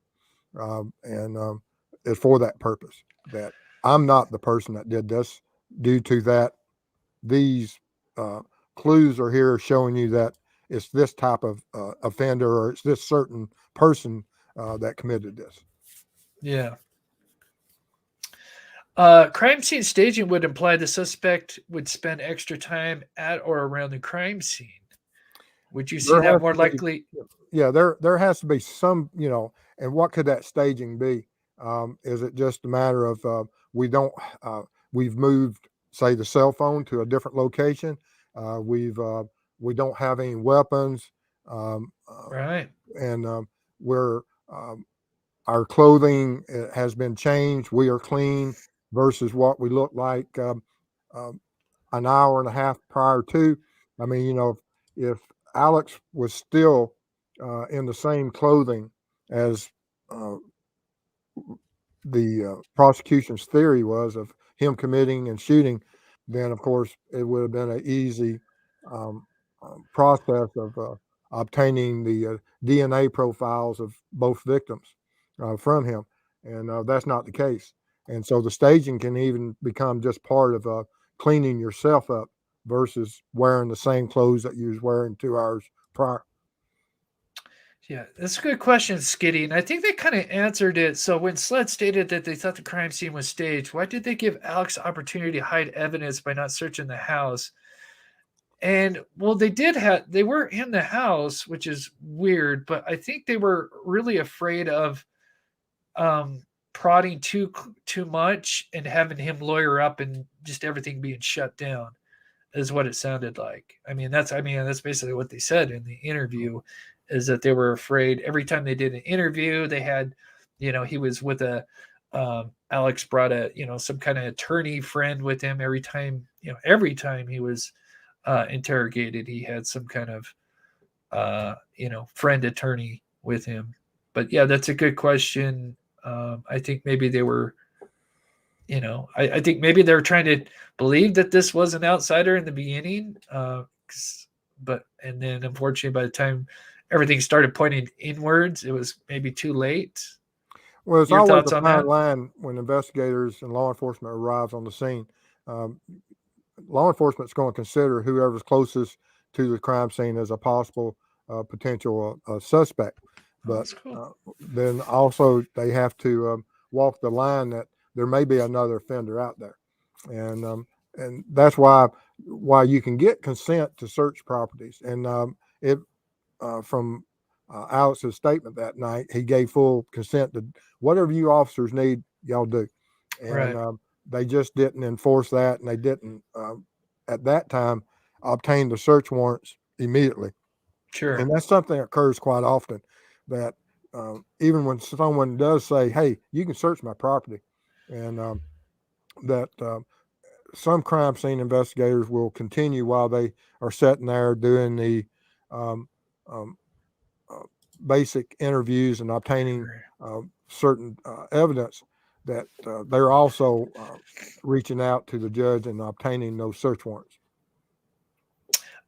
and it's for that purpose. That I'm not the person that did this. Due to that, these clues are here showing you that it's this type of offender, or it's this certain person that committed this. Yeah. Crime scene staging would imply the suspect would spend extra time at or around the crime scene. Would you see that more likely? Yeah, there has to be some, and what could that staging be? Is it just a matter of we've moved, say, the cell phone to a different location? We don't have any weapons, Right? And our clothing has been changed. We are clean versus what we looked like an hour and a half prior to. I mean, if Alex was still in the same clothing as the prosecution's theory was of him committing and shooting, then of course it would have been an easy process of obtaining the DNA profiles of both victims from him, and that's not the case. And so the staging can even become just part of cleaning yourself up versus wearing the same clothes that you was wearing 2 hours prior. Yeah, that's a good question, Skitty. And I think they kind of answered it. So when SLED stated that they thought the crime scene was staged, why did they give Alex opportunity to hide evidence by not searching the house? And well, they were in the house, which is weird, but I think they were really afraid of prodding too much and having him lawyer up and just everything being shut down, is what it sounded like. I mean, that's basically what they said in the interview, is that they were afraid every time they did an interview, they had, he was with Alex brought some kind of attorney friend with him every time he was interrogated, he had some kind of, friend attorney with him. But yeah, that's a good question. I think maybe they were, I think maybe they were trying to believe that this was an outsider in the beginning. And then unfortunately, by the time everything started pointing inwards, it was maybe too late. Well, it's Your always thoughts a on fine that? line when investigators and law enforcement arrives on the scene. Law enforcement's going to consider whoever's closest to the crime scene as a possible potential suspect. But That's cool. then also they have to walk the line that there may be another offender out there, and that's why you can get consent to search properties. And from Alex's statement that night, he gave full consent to whatever you officers need, y'all do, and Right. they just didn't enforce that, and they didn't at that time obtain the search warrants immediately. Sure. And that's something that occurs quite often, that even when someone does say, hey, you can search my property, and that some crime scene investigators will continue while they are sitting there doing the basic interviews and obtaining certain evidence, that they're also reaching out to the judge and obtaining those search warrants.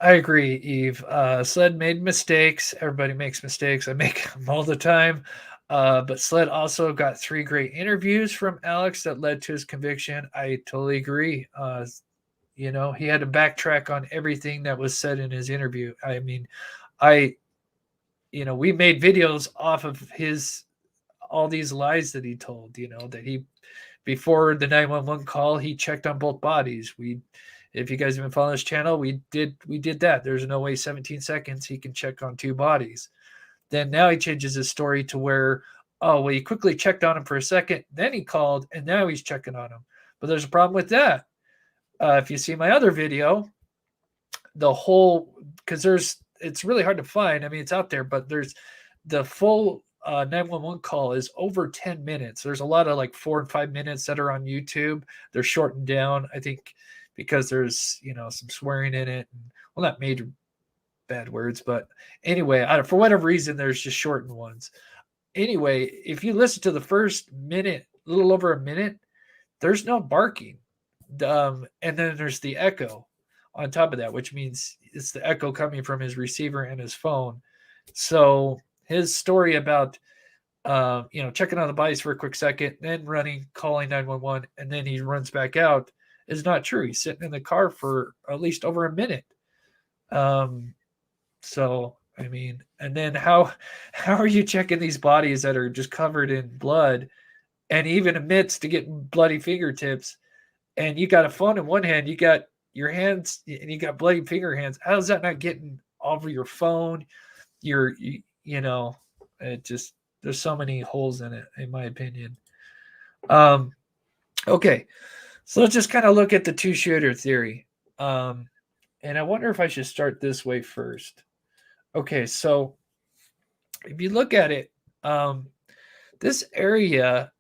I agree, Eve. Sled made mistakes. Everybody makes mistakes. I make them all the time. But Sled also got 3 great interviews from Alex that led to his conviction. I totally agree. He had to backtrack on everything that was said in his interview. I mean, we made videos off of all these lies that he told, that he, before the 911 call, he checked on both bodies. If you guys have been following this channel, we did that. There's no way 17 seconds he can check on 2 bodies. Then now he changes his story to where, he quickly checked on him for a second, then he called, and now he's checking on him. But there's a problem with that. If you see my other video, because it's really hard to find. I mean, it's out there, but there's the full 911 call is over 10 minutes. There's a lot of like 4 and 5 minutes that are on YouTube. They're shortened down, I think, because there's some swearing in it, and, well, not major bad words, but anyway, for whatever reason, there's just shortened ones. Anyway, if you listen to the first minute, a little over a minute, there's no barking, and then there's the echo on top of that, which means it's the echo coming from his receiver and his phone. So his story about checking on the bodies for a quick second, then running, calling 911, and then he runs back out is not true. He's sitting in the car for at least over a minute. So, I mean, and then how are you checking these bodies that are just covered in blood and even admits to getting bloody fingertips, and you got a phone in one hand, you got your hands, and you got bloody finger hands? How's that not getting over your phone? It just, there's so many holes in it, in my opinion. Okay. So let's just kind of look at the 2-shooter theory. And I wonder if I should start this way first. Okay, so if you look at it, this area,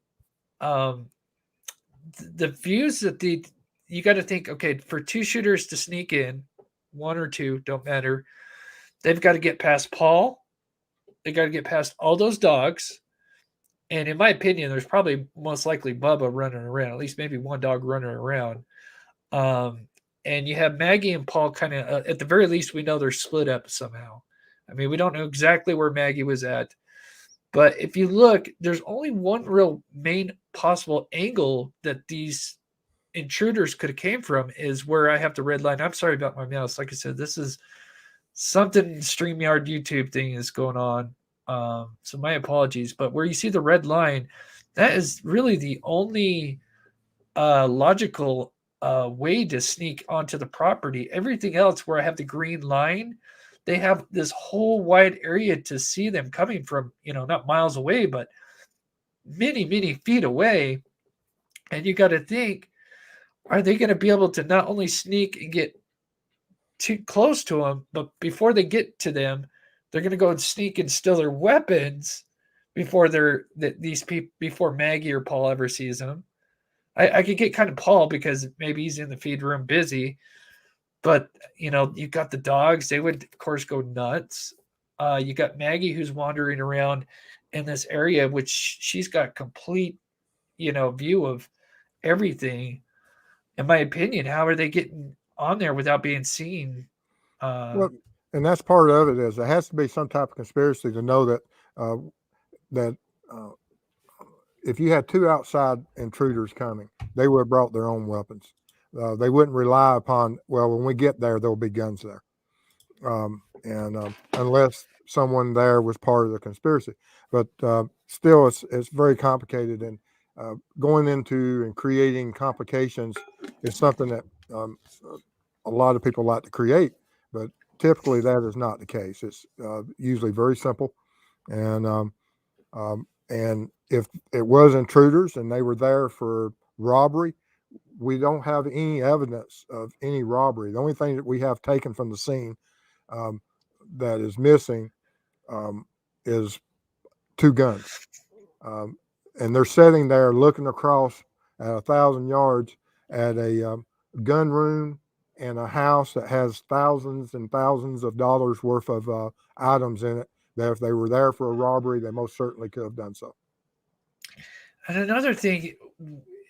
the views that you got to think, okay, for 2 shooters to sneak in, 1 or 2, don't matter. They've got to get past Paul. They got to get past all those dogs. And in my opinion, there's probably most likely Bubba running around, at least maybe 1 dog running around. and you have Maggie and Paul kind of, at the very least, we know they're split up somehow. I mean, we don't know exactly where Maggie was at, but if you look, there's only one real main possible angle that these intruders could have came from is where I have the red line. I'm sorry about my mouse. Like I said, this is something StreamYard YouTube thing is going on. So my apologies, but where you see the red line, that is really the only logical way to sneak onto the property. Everything else where I have the green line, they have this whole wide area to see them coming from, not miles away, but many, many feet away. And you got to think, are they going to be able to not only sneak and get too close to them, but before they get to them, they're going to go and sneak and steal their weapons before before Maggie or Paul ever sees them. I could get kind of Paul because maybe he's in the feed room busy, but you've got the dogs. They would of course go nuts. You got Maggie who's wandering around in this area, which she's got complete, view of everything. In my opinion, how are they getting on there without being seen? Well, and that's part of it. Is there has to be some type of conspiracy to know that if you had two outside intruders coming, they would have brought their own weapons. They wouldn't rely upon, well, when we get there, there'll be guns there. Unless someone there was part of the conspiracy. But still, it's very complicated. And going into and creating complications is something that a lot of people like to create. But typically, that is not the case. It's usually very simple. And if it was intruders and they were there for robbery, we don't have any evidence of any robbery. The only thing that we have taken from the scene that is missing is two guns. And they're sitting there looking across at 1,000 yards at a gun room and a house that has thousands and thousands of dollars worth of items in it, that if they were there for a robbery, they most certainly could have done so. And another thing,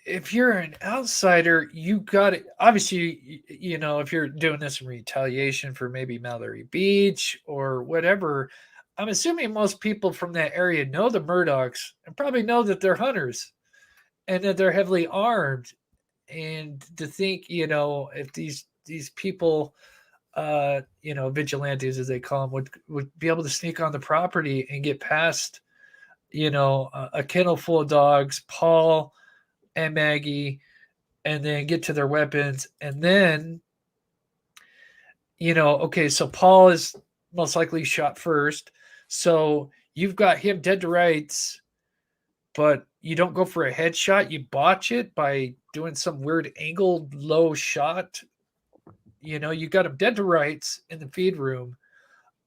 if you're an outsider, you got it. Obviously, if you're doing this in retaliation for maybe Mallory Beach or whatever, I'm assuming most people from that area know the Murdaughs and probably know that they're hunters and that they're heavily armed. And to think, if these people, vigilantes as they call them, would be able to sneak on the property and get past, a kennel full of dogs, Paul and Maggie, and then get to their weapons. And then, okay, so Paul is most likely shot first. So you've got him dead to rights, but you don't go for a headshot. You botch it by doing some weird angled low shot. You got him dead to rights in the feed room.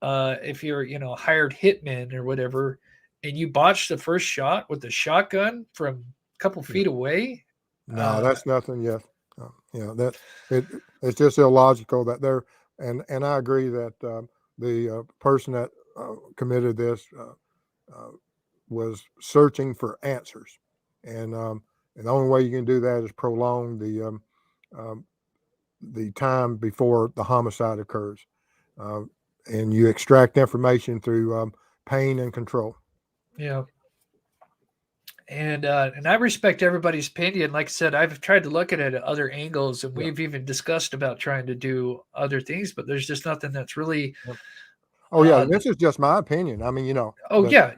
If you're, a hired hitman or whatever, and you botch the first shot with the shotgun from a couple feet away. No, that's nothing. Yeah. It's just illogical that they're, and I agree that the person that committed this was searching for answers. And the only way you can do that is prolong the time before the homicide occurs. And you extract information through pain and control. Yeah. And I respect everybody's opinion. Like I said, I've tried to look at it at other angles, and we've even discussed about trying to do other things, but there's just nothing that's really. Oh yeah, this is just my opinion. I mean, Oh yeah.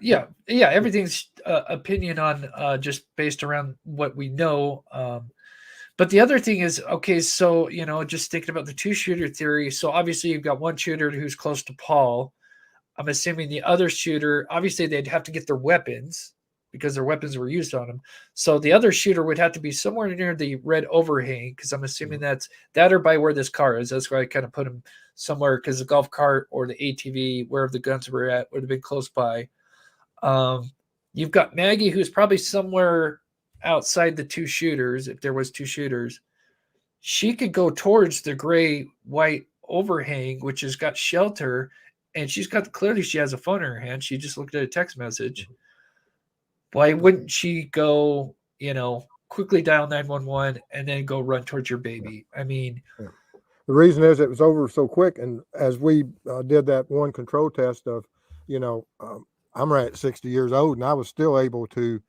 Everything's opinion on just based around what we know. But the other thing is, okay, so just thinking about the two-shooter theory. So obviously you've got one shooter who's close to Paul. I'm assuming the other shooter, obviously they'd have to get their weapons because their weapons were used on them. So the other shooter would have to be somewhere near the red overhang, because I'm assuming that's that or by where this car is. That's where I kind of put him somewhere, because the golf cart or the ATV, wherever the guns were at, would have been close by. You've got Maggie, who's probably somewhere outside the two shooters, if there was two shooters. She could go towards the gray-white overhang, which has got shelter, and clearly she has a phone in her hand. She just looked at a text message. Why wouldn't she go, quickly dial 911 and then go run towards your baby? I mean, The reason is it was over so quick. And as we did that one control test of, I'm right at 60 years old, and I was still able to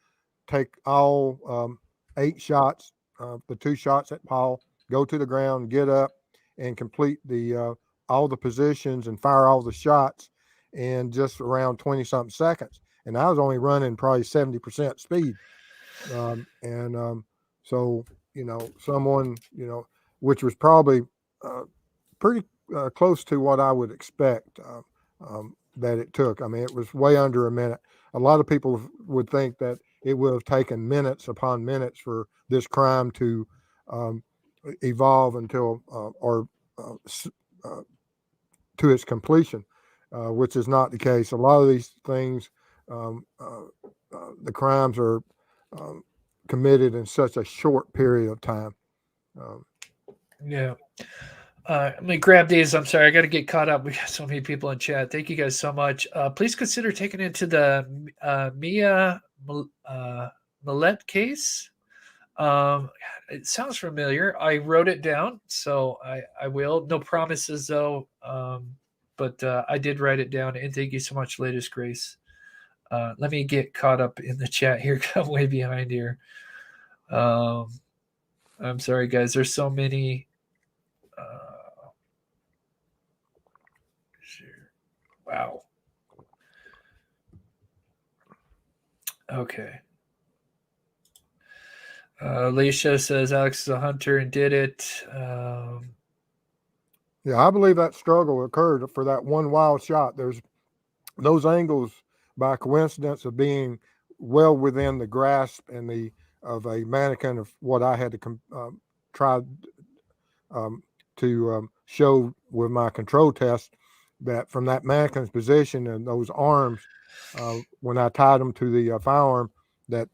take all 8 shots, the 2 shots at Paul, go to the ground, get up, and complete the all the positions and fire all the shots in just around 20-something seconds. And I was only running probably 70% speed. So, someone, which was probably pretty close to what I would expect that it took. I mean, it was way under a minute. A lot of people would think that it would have taken minutes upon minutes for this crime to evolve until to its completion, which is not the case. A lot of these things, the crimes are committed in such a short period of time. Yeah. Let me grab these. I'm sorry, I got to get caught up. We got so many people in chat. Thank you guys so much. Please consider taking it to the Mia Millette case. It sounds familiar. I wrote it down, so I will. No promises though, but I did write it down. And thank you so much, latest Grace. Let me get caught up in the chat here. I'm way behind here. I'm sorry, guys. There's so many. Wow. Okay. Alicia says Alex is a hunter and did it. Yeah, I believe that struggle occurred for that one wild shot. There's those angles by coincidence of being well within the grasp and of a mannequin of what I had to try to show with my control test, that from that mannequin's position and those arms, when I tied them to the firearm, that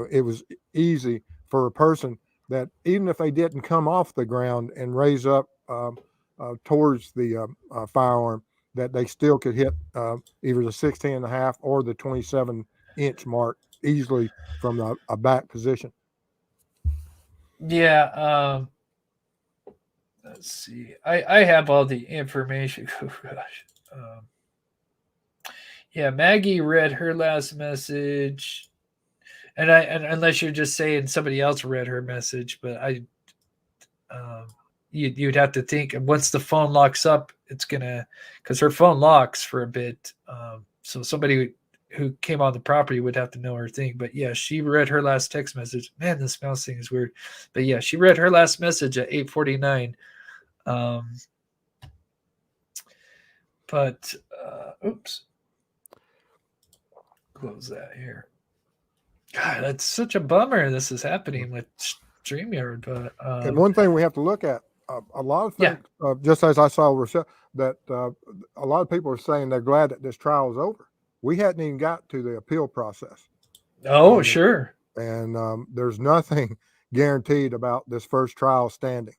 it was easy for a person that even if they didn't come off the ground and raise up towards the firearm, that they still could hit either the 16.5 or the 27-inch mark easily from a back position. Yeah. Let's see. I have all the information. Oh, gosh. Yeah, Maggie read her last message, and unless you're just saying somebody else read her message, but you'd have to think. And once the phone locks up, it's gonna, because her phone locks for a bit. So somebody who came on the property would have to know her thing. But yeah, she read her last text message. Man, this mouse thing is weird. But yeah, she read her last message at 8:49. But oops, close that here. God, that's such a bummer. This is happening with StreamYard. But and one thing we have to look at, a lot of things, just as I saw Rochelle, that a lot of people are saying they're glad that this trial is over. We hadn't even got to the appeal process. Oh, sure. And there's nothing guaranteed about this first trial standing.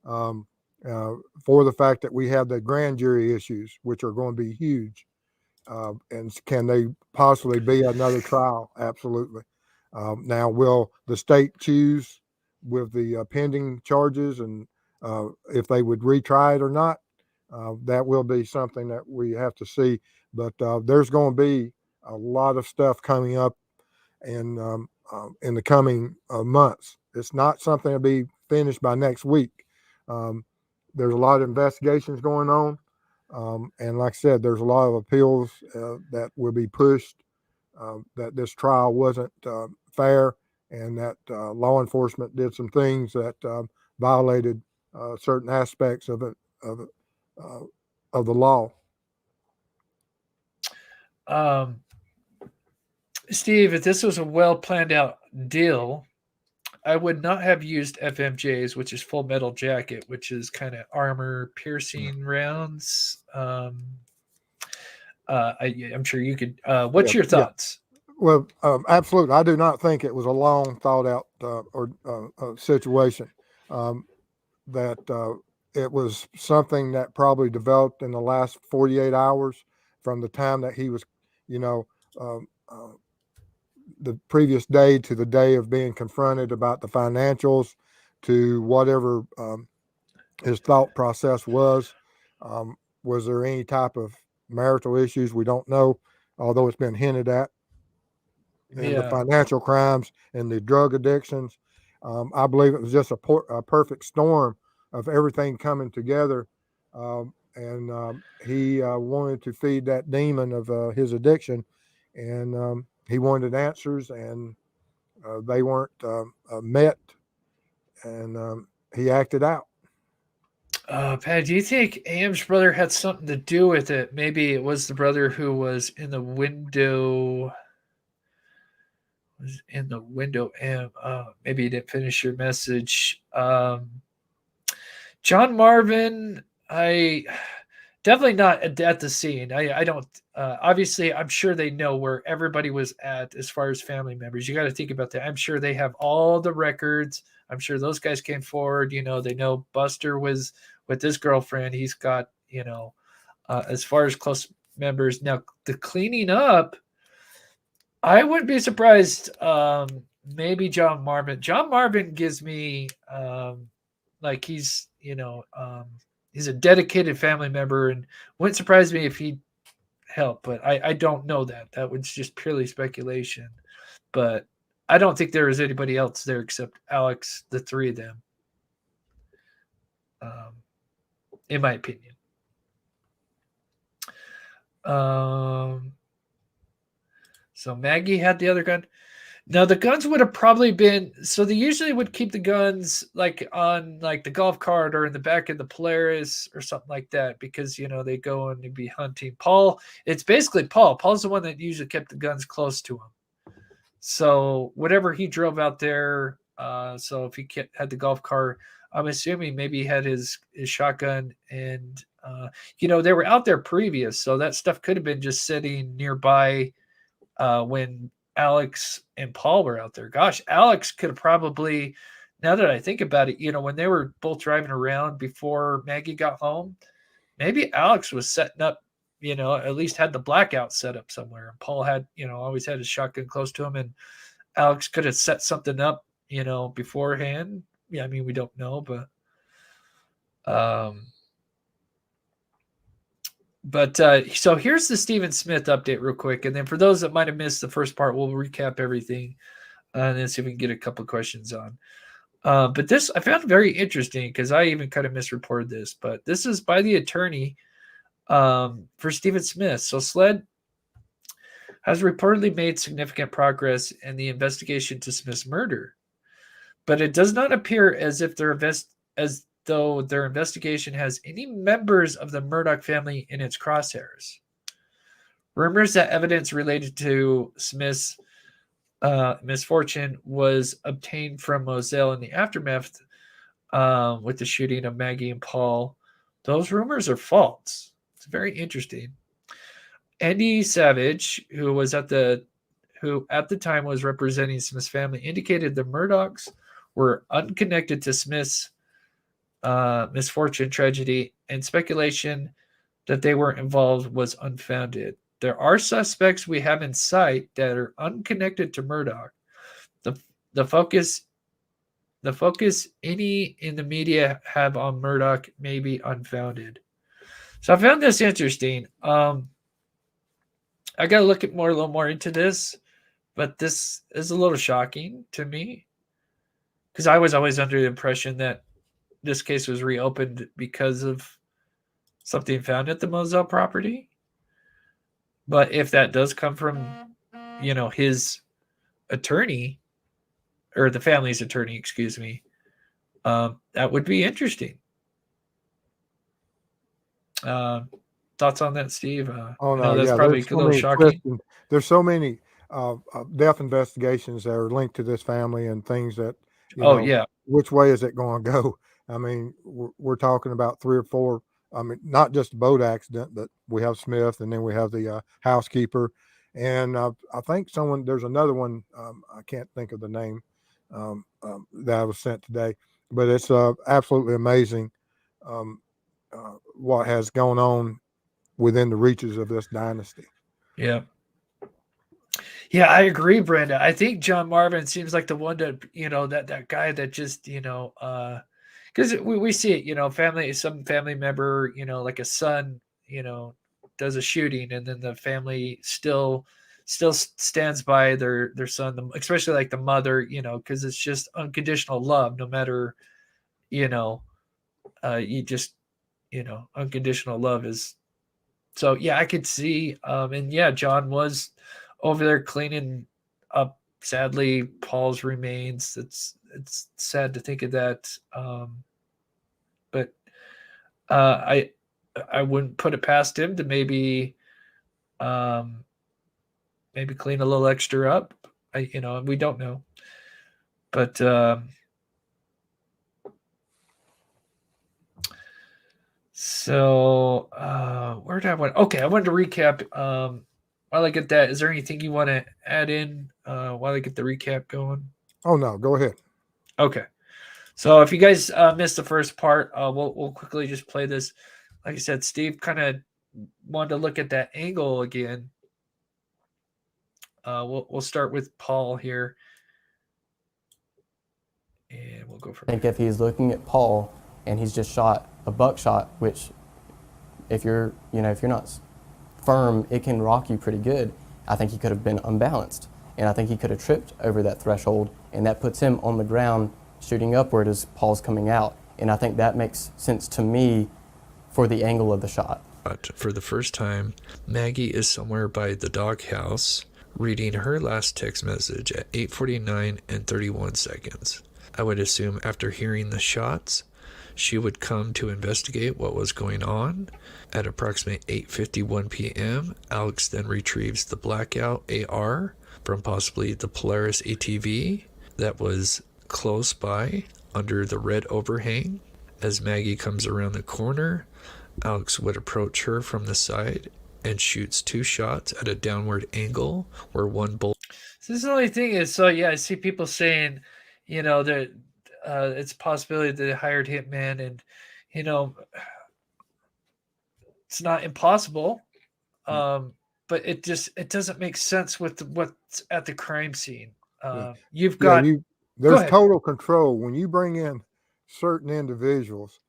For the fact that we have the grand jury issues, which are going to be huge. And can they possibly be another trial? Absolutely. Now, will the state choose with the pending charges and if they would retry it or not? That will be something that we have to see. But there's going to be a lot of stuff coming up in the coming months. It's not something to be finished by next week. There's a lot of investigations going on. And like I said, there's a lot of appeals that will be pushed, that this trial wasn't fair and that law enforcement did some things that violated certain aspects of the law. Steve, if this was a well planned out deal, I would not have used FMJs, which is full metal jacket, which is kind of armor piercing rounds. I'm sure you could. What's your thoughts? Yeah. Well, absolutely. I do not think it was a long thought out situation. That it was something that probably developed in the last 48 hours from the time that he was, the previous day to the day of being confronted about the financials to whatever his thought process was. Was there any type of marital issues? We don't know, although it's been hinted at. And the Yeah. financial crimes and the drug addictions. I believe it was just a perfect storm of everything coming together. And he wanted to feed that demon of his addiction, and he wanted answers, and they weren't met, and he acted out. Pat, do you think Am's brother had something to do with it? Maybe it was the brother who was in the window. Am. Maybe you didn't finish your message. John Marvin, I definitely not at the scene. I don't. Obviously, I'm sure they know where everybody was at as far as family members. You got to think about that. I'm sure they have all the records. I'm sure those guys came forward. They know Buster was with his girlfriend. He's got, as far as close members. Now, the cleaning up, I wouldn't be surprised. Maybe John Marvin. John Marvin gives me like he's a dedicated family member, and wouldn't surprise me if he helped. But I don't know that. That was just purely speculation. But I don't think there was anybody else there except Alex, the three of them. In my opinion. So Maggie had the other gun. Now the guns would have probably been, so they usually would keep the guns like on like the golf cart or in the back of the Polaris or something like that, because they go and they'd be hunting. Paul, it's basically Paul. Paul's the one that usually kept the guns close to him. So whatever he drove out there, so if he had the golf cart, I'm assuming maybe he had his shotgun, and they were out there previous, so that stuff could have been just sitting nearby when Alex and Paul were out there. Gosh, Alex could have probably, now that I think about it, when they were both driving around before Maggie got home, maybe Alex was setting up, at least had the blackout set up somewhere. And Paul had, always had his shotgun close to him, and Alex could have set something up, beforehand. Yeah, I mean, we don't know, but so here's the Stephen Smith update real quick. And then for those that might have missed the first part, we'll recap everything and then see if we can get a couple of questions on. But this I found very interesting because I even kind of misreported this. But this is by the attorney for Stephen Smith. So SLED has reportedly made significant progress in the investigation to Smith's murder. But it does not appear as if though their investigation has any members of the Murdaugh family in its crosshairs. Rumors that evidence related to Smith's misfortune was obtained from Moselle in the aftermath with the shooting of Maggie and Paul, those rumors are false. It's very interesting. Andy Savage, who at the time was representing Smith's family, indicated the Murdaughs were unconnected to Smith's misfortune, tragedy, and speculation that they were involved was unfounded. There are suspects we have in sight that are unconnected to Murdaugh. The focus any in the media have on Murdaugh may be unfounded. So I found this interesting. I got to look at a little more into this, but this is a little shocking to me because I was always under the impression that this case was reopened because of something found at the Moselle property. But if that does come from, his attorney or the family's attorney, excuse me, that would be interesting. Thoughts on that, Steve? That's probably a little shocking. There's so many death investigations that are linked to this family and things that, which way is it going to go? I mean, we're talking about 3 or 4. I mean, not just a boat accident, but we have Smith, and then we have the housekeeper, and I think there's another one. I can't think of the name that I was sent today, but it's absolutely amazing what has gone on within the reaches of this dynasty. Yeah. Yeah, I agree, Brenda. I think John Marvin seems like the one that, that guy that just, because we see it, some family member, like a son, does a shooting, and then the family still stands by their son, especially like the mother, because it's just unconditional love, no matter, you just, unconditional love is. So yeah, I could see, and yeah, John was over there cleaning up, sadly, Paul's remains. It's sad to think of that, but I wouldn't put it past him to um, maybe clean a little extra up. We don't know, but so where did I want? Okay, I wanted to recap. While I get that, is there anything you want to add in while I get the recap going? Oh no, go ahead. Okay. So if you guys missed the first part, we'll quickly just play this. Like I said, Steve kind of wanted to look at that angle again. We'll start with Paul here, and we'll go from I think there. if he's looking at Paul and he's just shot a buckshot, which if you're not firm, it can rock you pretty good. I think he could have been unbalanced, and I think he could have tripped over that threshold, and that puts him on the ground shooting upward as Paul's coming out. And I think that makes sense to me for the angle of the shot. But for the first time, Maggie is somewhere by the doghouse reading her last text message at 8:49 and 31 seconds. I would assume after hearing the shots, she would come to investigate what was going on. At approximately 8:51 p.m., Alex then retrieves the blackout AR from possibly the Polaris ATV that was close by under the red overhang. As Maggie comes around the corner, Alex would approach her from the side and shoots 2 shots at a downward angle where one bullet. So this is the only thing is, so yeah, I see people saying, that it's a possibility that they hired hitman, and it's not impossible, but it doesn't make sense with what's at the crime scene. You've got there's ahead. total control when you bring in certain individuals.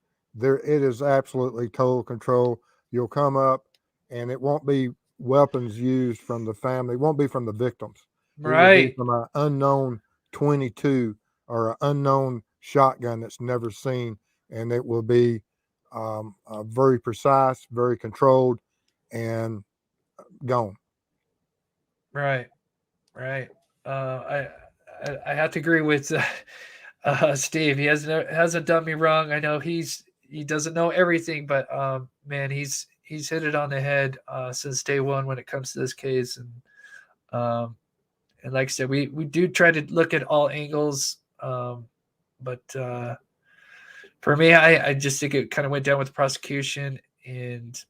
It is absolutely total control. You'll come up, and it won't be weapons used from the family. It won't be from the victims. It will be Right. from an unknown 22 or an unknown shotgun that's never seen, and it will be very precise, very controlled, and gone. Right. I have to agree with Steve. He hasn't done me wrong. I know he doesn't know everything, but man, he's hit it on the head since day one when it comes to this case. And like I said, we do try to look at all angles, but for me, I just think it kind of went down with the prosecution.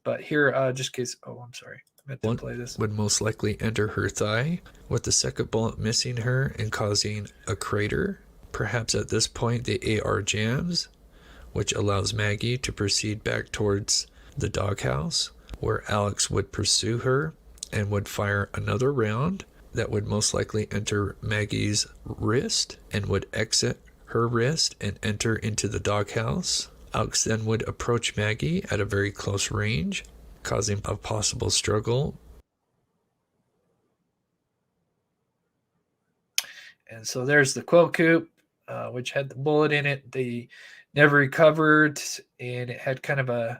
But here, just in case. Oh, I'm sorry. I meant to play this. Would most likely enter her thigh, with the second bullet missing her and causing a crater. Perhaps at this point the AR jams, which allows Maggie to proceed back towards the doghouse, where Alex would pursue her and would fire another round that would most likely enter Maggie's wrist and would exit her wrist and enter into the doghouse. Alex then would approach Maggie at a very close range, causing a possible struggle. And so there's the quail coop, which had the bullet in it. They never recovered, and it had kind of an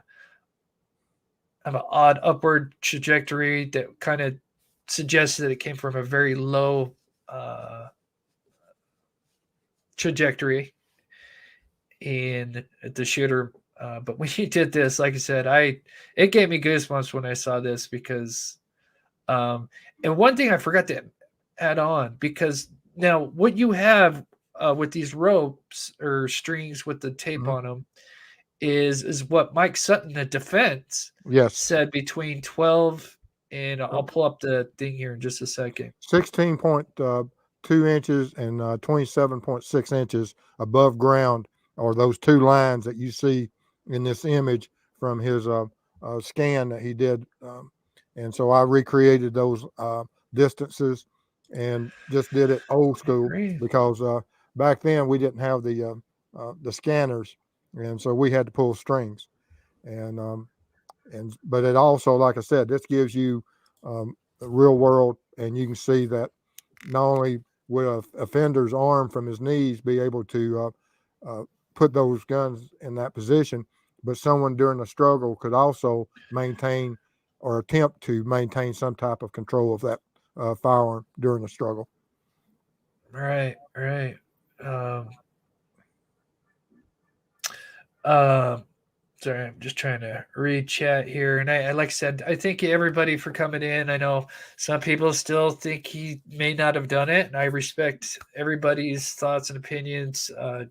odd upward trajectory that kind of suggests that it came from a very low trajectory in the shooter. But when he did this, like I said, it gave me goosebumps when I saw this because, and one thing I forgot to add on, because now what you have with these ropes or strings with the tape on them is what Mike Sutton, the defense, said between 12 and I'll pull up the thing here in just a second. 16.2 inches and 27.6 inches above ground are those 2 lines that you see in this image from his scan that he did. And so I recreated those distances and just did it old school because back then we didn't have the scanners, and so we had to pull strings. And but it also, like I said, this gives you the real world, and you can see that not only would a offender's arm from his knees be able to put those guns in that position, but someone during a struggle could also maintain or attempt to maintain some type of control of that firearm during a struggle. Right, right. Um, um, Sorry, I'm just trying to read chat here. And I like I said, I thank everybody for coming in. I know some people still think he may not have done it, and I respect everybody's thoughts and opinions. And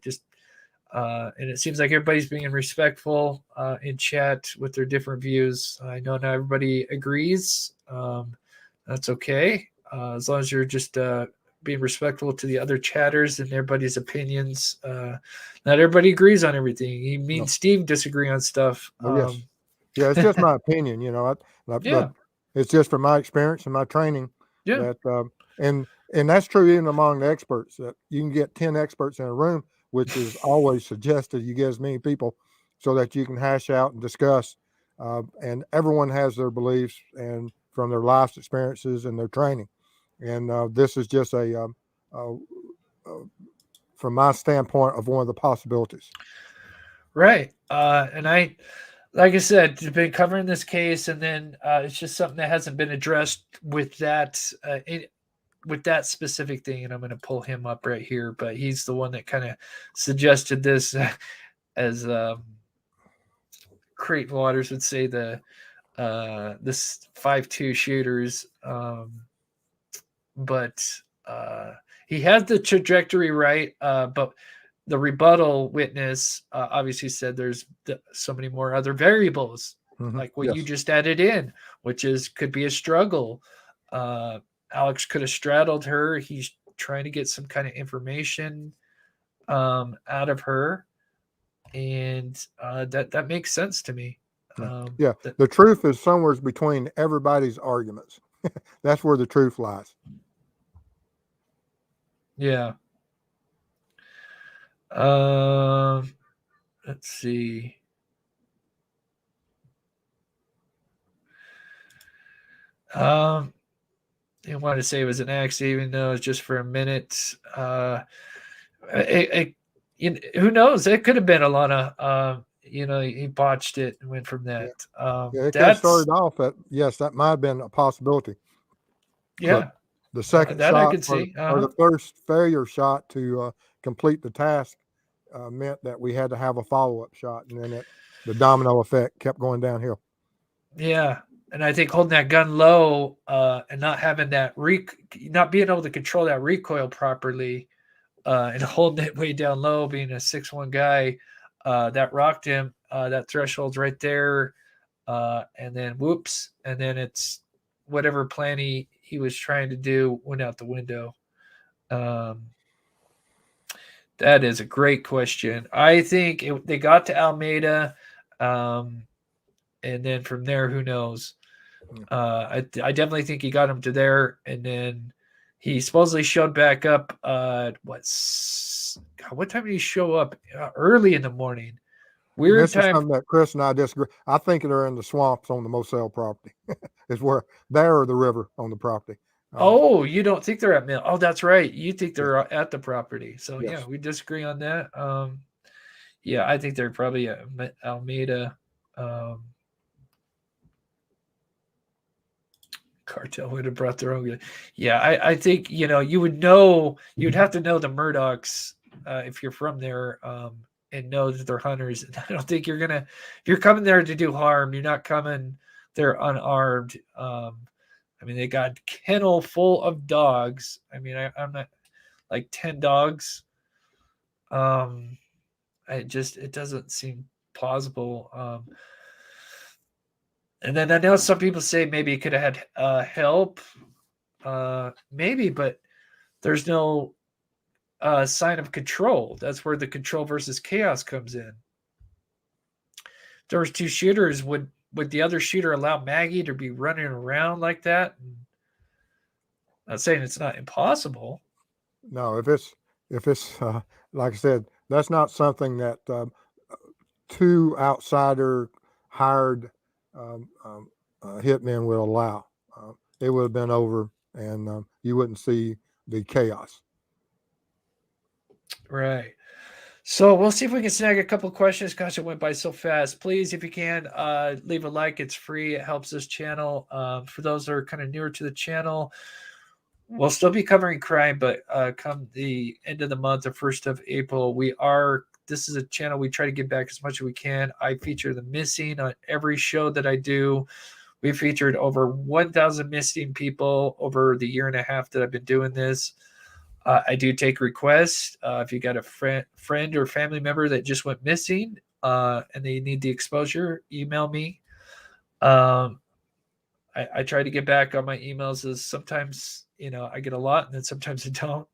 it seems like everybody's being respectful in chat with their different views. I know not everybody agrees. That's okay. As long as you're just being respectful to the other chatters and everybody's opinions. Not everybody agrees on everything. Me and Steve disagree on stuff. Oh, yes. Yeah, it's just my opinion, Yeah. it's just from my experience and my training Yeah. that, and that's true even among the experts, that you can get 10 experts in a room, which is always suggested you get as many people so that you can hash out and discuss. And everyone has their beliefs and from their life's experiences and their training. And this is just from my standpoint, of one of the possibilities. Right. And like I said, been covering this case, and then it's just something that hasn't been addressed with that with that specific thing. And I'm going to pull him up right here, but he's the one that kind of suggested this as Creighton Waters would say this 5'2" shooters. But he had the trajectory right, but the rebuttal witness obviously said there's so many more other variables, like what you just added in, which could be a struggle. Alex could have straddled her. He's trying to get some kind of information out of her, and that makes sense to me. The truth is somewhere between everybody's arguments. That's where the truth lies. Yeah. Let's see. I wanted to say it was an accident, even though it's just for a minute. Who knows? It could have been Alana. He botched it and went from that. It could have started off at, yes, that might have been a possibility. Yeah. But the second that shot I could see. or the first failure shot to complete the task meant that we had to have a follow-up shot, and then the domino effect kept going downhill. Yeah. And I think holding that gun low and not having that not being able to control that recoil properly and holding it way down low, being a 6'1" guy, that rocked him. That threshold's right there. And then whoops. And then it's whatever plan he was trying to do went out the window. That is a great question. I think they got to Almeida, and then from there, who knows? I definitely think he got him to there, and then he supposedly showed back up. What time did he show up? Early in the morning. Weird this time. Is something that Chris and I disagree. I think they're in the swamps on the Moselle property. Is where they're the river on the property. You don't think they're at Mill? Oh, that's right. You think they're at the property. So yeah, we disagree on that. I think they're probably at Almeida. Cartel would have brought their own. Yeah, I think you would know. You'd have to know the Murdaughs if you're from there and know that they're hunters. And I don't think you're gonna. If you're coming there to do harm, you're not coming there unarmed. They got a kennel full of dogs. I'm not like 10 dogs. It doesn't seem plausible. And then I know some people say maybe it could have had help. Maybe, but there's no sign of control. That's where the control versus chaos comes in. If there was two shooters, would the other shooter allow Maggie to be running around like that? I'm not saying it's not impossible. No, if it's like I said, that's not something that two outsider hired hitmen would allow. It would have been over, and you wouldn't see the chaos. Right. So we'll see if we can snag a couple questions. Gosh, it went by so fast. Please, if you can, leave a like. It's free. It helps this channel. For those that are kind of newer to the channel, we'll still be covering crime, but come the end of the month or 1st of April, this is a channel we try to get back as much as we can. I feature the missing on every show that I do. We featured over 1,000 missing people over the year and a half that I've been doing this. I do take requests. If you got a friend or family member that just went missing and they need the exposure, email me. I try to get back on my emails. As sometimes, I get a lot and then sometimes I don't.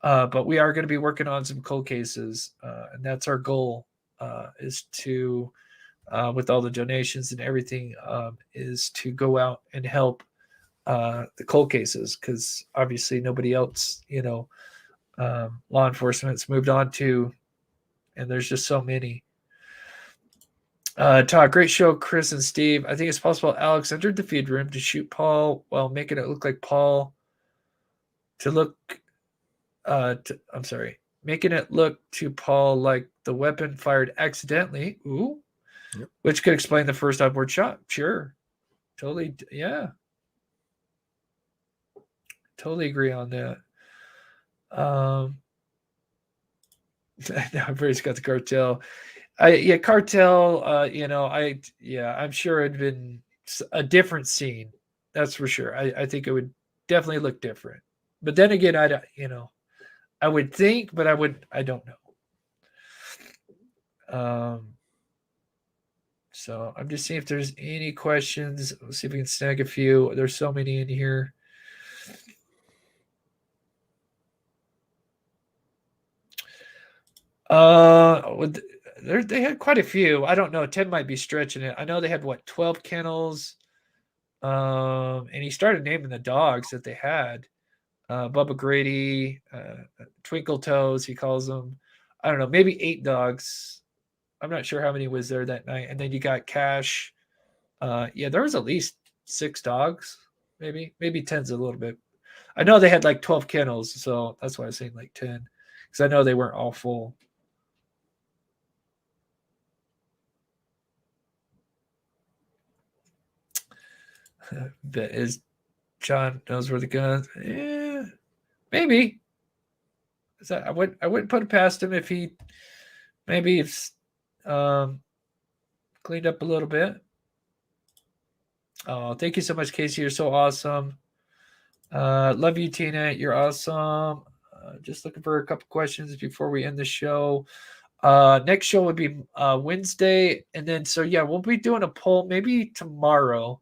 But we are going to be working on some cold cases. And that's our goal, is to, with all the donations and everything, is to go out and help the cold cases, because obviously nobody else, law enforcement's moved on to, and there's just so many. Todd, great show, Chris and Steve. I think it's possible Alex entered the feed room to shoot Paul while making it look like Paul making it look to Paul like the weapon fired accidentally. Ooh. Yep. Which could explain the first upward shot. Sure. Totally. Yeah. Totally agree on that. Now everybody's got the cartel. Cartel. I'm sure it'd been a different scene. That's for sure. I think it would definitely look different. But then again, I would think, but I don't know. So I'm just seeing if there's any questions. Let's see if we can snag a few. There's so many in here. They had quite a few. I don't know. 10 might be stretching it. I know they had 12 kennels. And he started naming the dogs that they had. Bubba Grady, Twinkle Toes, he calls them. I don't know, maybe 8 dogs. I'm not sure how many was there that night. And then you got Cash. There was at least 6 dogs, maybe 10's a little bit. I know they had like 12 kennels, so that's why I was saying like 10, because I know they weren't all full. Is John knows where the gun? Yeah, maybe. I wouldn't put it past him if he maybe cleaned up a little bit. Oh, thank you so much, Casey. You're so awesome. Love you, Tina. You're awesome. Just looking for a couple questions before we end the show. Next show would be Wednesday, and then we'll be doing a poll maybe tomorrow.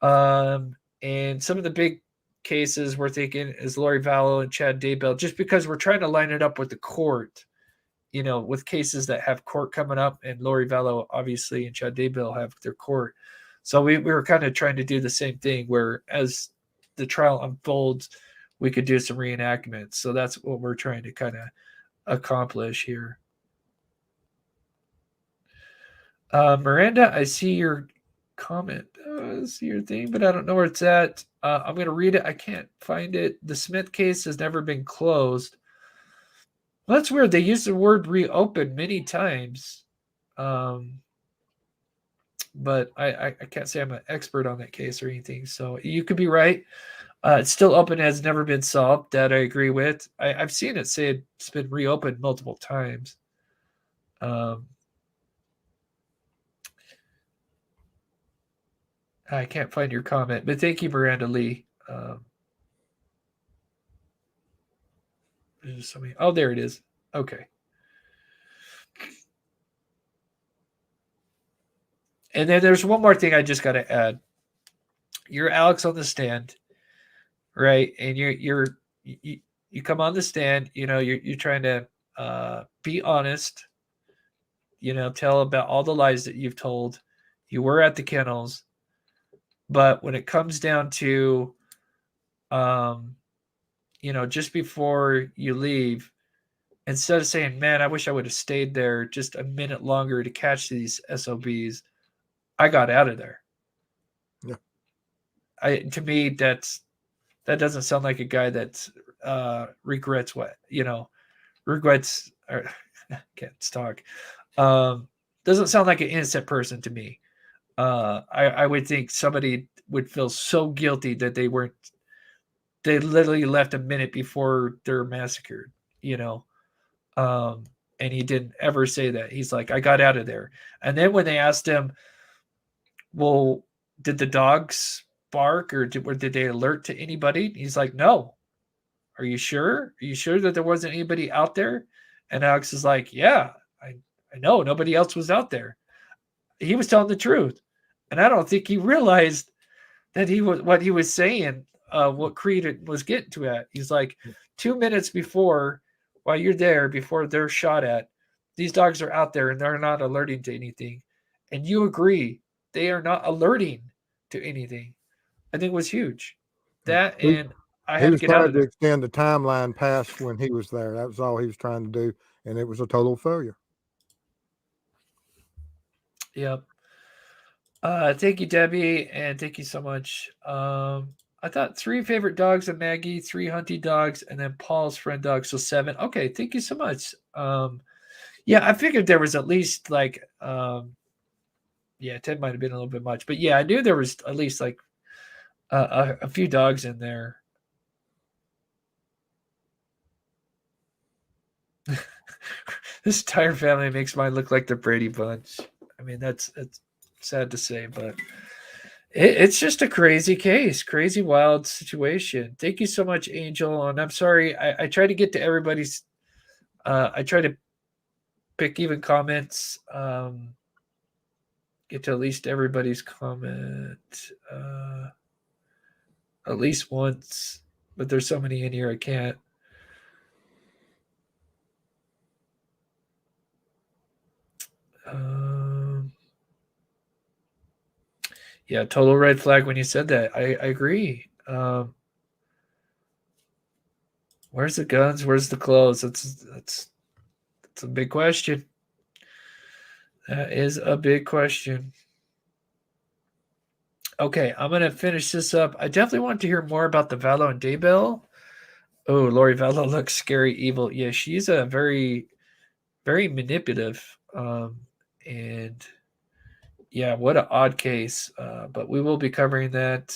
And some of the big cases we're thinking is Lori Vallow and Chad Daybell, just because we're trying to line it up with the court, with cases that have court coming up, and Lori Vallow obviously and Chad Daybell have their court. So we were kind of trying to do the same thing, where as the trial unfolds, we could do some reenactments. So that's what we're trying to kind of accomplish here. Miranda, I see your comment. I see your thing, but I don't know where it's at. I'm going to read it. I can't find it. The Smith case has never been closed. Well, that's weird. They use the word reopen many times. But I can't say I'm an expert on that case or anything. So you could be right. It's still open, has never been solved. That I agree with. I've seen it say it's been reopened multiple times. I can't find your comment, but thank you, Miranda Lee. Oh, there it is. Okay. And then there's one more thing I just got to add. You're Alex on the stand, right? And you come on the stand. You're trying to be honest. Tell about all the lies that you've told. You were at the kennels, but when it comes down to, just before you leave, instead of saying, man, I wish I would have stayed there just a minute longer to catch these SOBs, I got out of there. Yeah. To me, that doesn't sound like a guy that regrets regrets, or can't talk. Doesn't sound like an innocent person to me. I would think somebody would feel so guilty that they literally left a minute before they're massacred, and he didn't ever say that. He's like, I got out of there. And then when they asked him, well, did the dogs bark or did they alert to anybody? He's like, no. Are you sure? Are you sure that there wasn't anybody out there? And Alex is like, yeah, I know nobody else was out there. He was telling the truth. And I don't think he realized that what he was saying, what Creed was getting to at. He's like, 2 minutes before, while you're there, before they're shot at, these dogs are out there and they're not alerting to anything. And you agree they are not alerting to anything. I think it was huge. That and I had to get out of there. He was trying to extend the timeline past when he was there. That was all he was trying to do, and it was a total failure. Yep. Thank you, Debbie, and thank you so much. I thought 3 favorite dogs of Maggie, 3 hunting dogs, and then Paul's friend dog, so 7. Okay, thank you so much. Yeah, I figured there was at least like 10 might have been a little bit much, but yeah, I knew there was at least like a few dogs in there. This entire family makes mine look like the Brady Bunch. I mean, it's sad to say, but it's just a crazy case, crazy, wild situation. Thank you so much, Angel. And I'm sorry, I try to get to everybody's. I try to pick even comments. Get to at least everybody's comment at least once, but there's so many in here I can't. Yeah, total red flag when you said that. I agree. Where's the guns? Where's the clothes? That's a big question. That is a big question. Okay, I'm gonna finish this up. I definitely want to hear more about the Valo and Daybell. Oh, Lori Valo looks scary, evil. Yeah, she's a very, very manipulative. And yeah, what an odd case. But we will be covering that.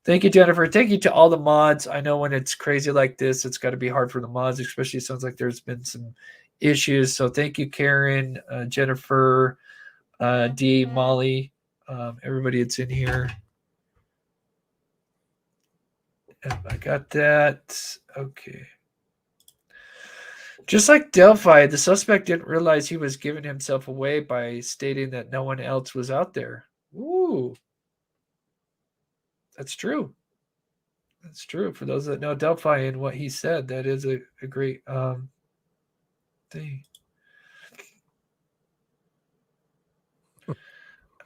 Thank you, Jennifer. Thank you to all the mods. I know when it's crazy like this, it's got to be hard for the mods, especially it sounds like there's been some issues. So thank you, Karen, Jennifer, Dee, Molly, everybody that's in here. And I got that. Okay. Just like Delphi, the suspect didn't realize he was giving himself away by stating that no one else was out there. Ooh. That's true. That's true. For those that know Delphi and what he said, that is a great thing.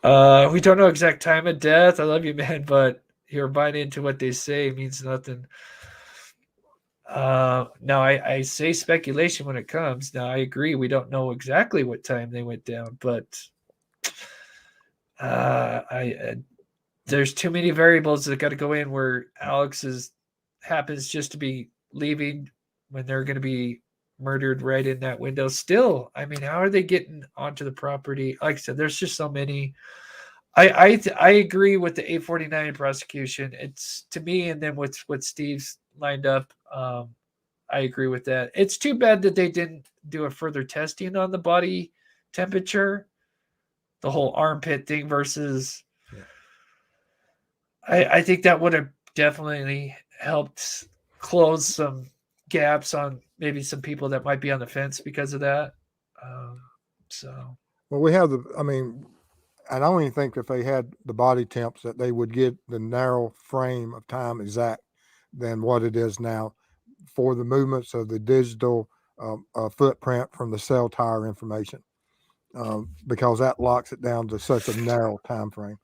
We don't know exact time of death. I love you, man, but you're buying into what they say means nothing. Now I say speculation when it comes. Now I agree we don't know exactly what time they went down, but there's too many variables that got to go in where Alex happens just to be leaving when they're going to be murdered right in that window. Still, I mean, how are they getting onto the property? Like I said, there's just so many. I agree with the 849 prosecution. It's to me, and then what Steve's lined up. I agree with that. It's too bad that they didn't do a further testing on the body temperature, the whole armpit thing versus. Yeah. I think that would have definitely helped close some gaps on maybe some people that might be on the fence because of that. Well, we have I don't even think if they had the body temps that they would get the narrow frame of time exact than what it is now for the movements of the digital footprint from the cell tower information, because that locks it down to such a narrow time frame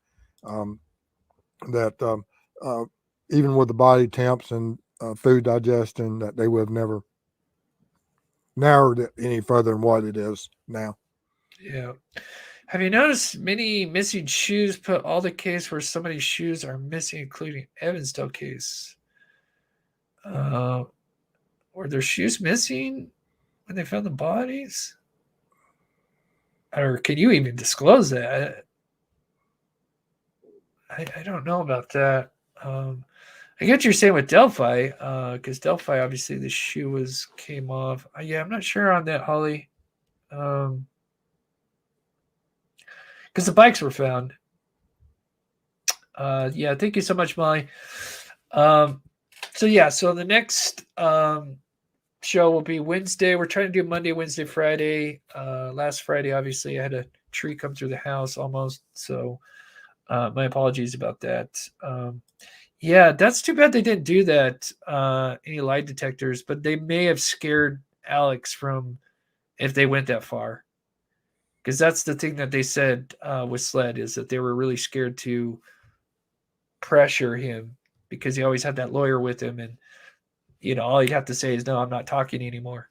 that even with the body temps and food digestion, that they would have never narrowed it any further than what it is now. Yeah. Have you noticed many missing shoes put all the case where somebody's shoes are missing, including Evansdale case? Were their shoes missing when they found the bodies? Or can you even disclose that? I don't know about that. I get what you're saying with Delphi, because Delphi, obviously, the shoe came off. Yeah, I'm not sure on that, Holly. Because the bikes were found. Yeah, thank you so much, Molly. So the next show will be Wednesday. We're trying to do Monday, Wednesday, Friday. Last Friday, obviously, I had a tree come through the house almost. So my apologies about that. Yeah, that's too bad they didn't do that, any lie detectors, but they may have scared Alex from if they went that far. Because that's the thing that they said with Sled, is that they were really scared to pressure him because he always had that lawyer with him, and all he'd have to say is, no, I'm not talking anymore,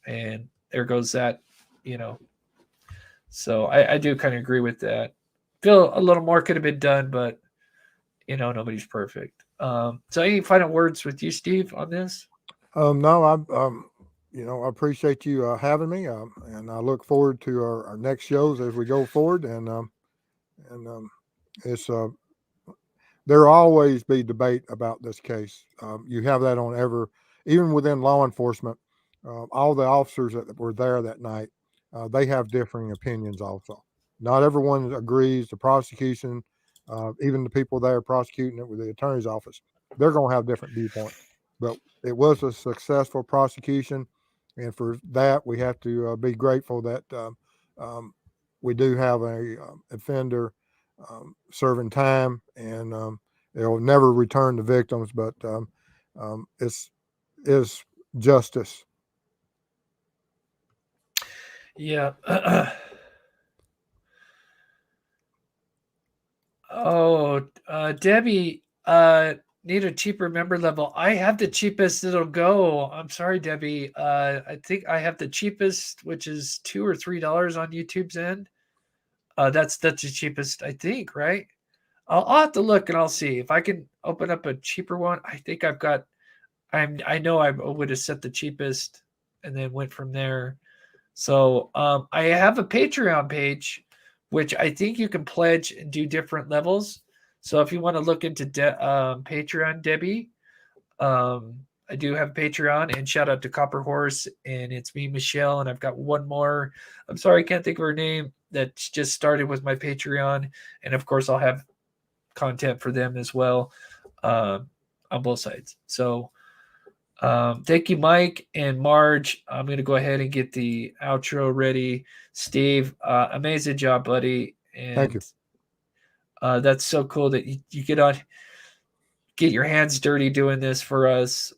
and there goes that. So I do kind of agree with that. Feel a little more could have been done, but nobody's perfect. So any final words with you, Steve, on this? No, I appreciate you having me, and I look forward to our next shows as we go forward. And it's there will always be debate about this case. You have that on even within law enforcement. All the officers that were there that night, they have differing opinions. Also, not everyone agrees. The prosecution, even the people there prosecuting it with the attorney's office, they're going to have different viewpoints. But it was a successful prosecution, and for that we have to be grateful that we do have a offender serving time, and they'll never return the victims, but it's justice. Yeah. Debbie, need a cheaper member level. I have the cheapest it'll go. I'm sorry, Debbie. I think I have the cheapest, which is $2 or $3 on YouTube's end. That's the cheapest, I think, right? I'll have to look and I'll see if I can open up a cheaper one. I think I've got. I know I would have set the cheapest and then went from there. So I have a Patreon page, which I think you can pledge and do different levels. So if you want to look into Patreon, Debbie, I do have Patreon, and shout out to Copper Horse, and it's me, Michelle, and I've got one more. I'm sorry, I can't think of her name. That just started with my Patreon, and of course I'll have content for them as well on both sides. So thank you, Mike and Marge. I'm going to go ahead and get the outro ready. Steve, amazing job, buddy. And Thank you. That's so cool that you get your hands dirty doing this for us.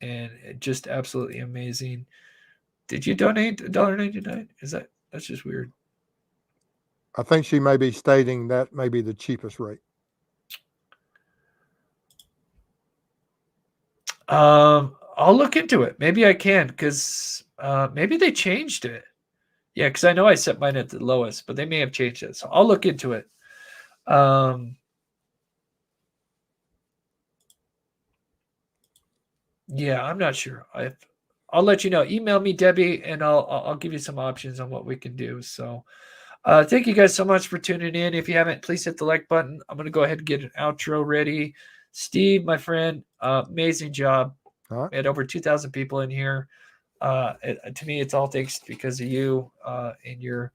And just absolutely amazing. Did you donate $1.99? That's just weird. I think she may be stating that may be the cheapest rate. I'll look into it. Maybe I can, because maybe they changed it. Yeah, because I know I set mine at the lowest, but they may have changed it. So I'll look into it. Yeah, I'm not sure. I'll let you know. Email me, Debbie, and I'll give you some options on what we can do. So thank you guys so much for tuning in. If you haven't, please hit the like button. I'm going to go ahead and get an outro ready. Steve, my friend, amazing job. All right. We had over 2,000 people in here. To me, it's all thanks because of you and your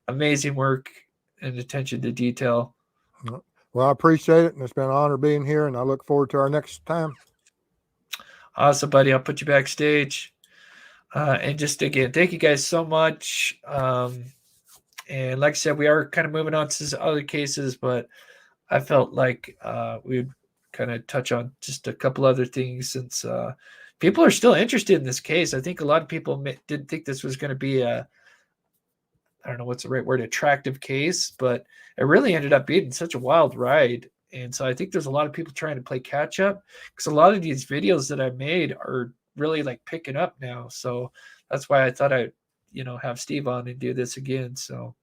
amazing work and attention to detail. Well, I appreciate it, and it's been an honor being here, and I look forward to our next time. Awesome, buddy. I'll put you backstage. And just again, thank you guys so much. And like I said, we are kind of moving on to other cases, but I felt like we'd kind of touch on just a couple other things since people are still interested in this case. I think a lot of people didn't think this was going to be I don't know what's the right word, attractive case, but it really ended up being such a wild ride. And so I think there's a lot of people trying to play catch up because a lot of these videos that I made are really like picking up now. So that's why I thought I'd, have Steve on and do this again. So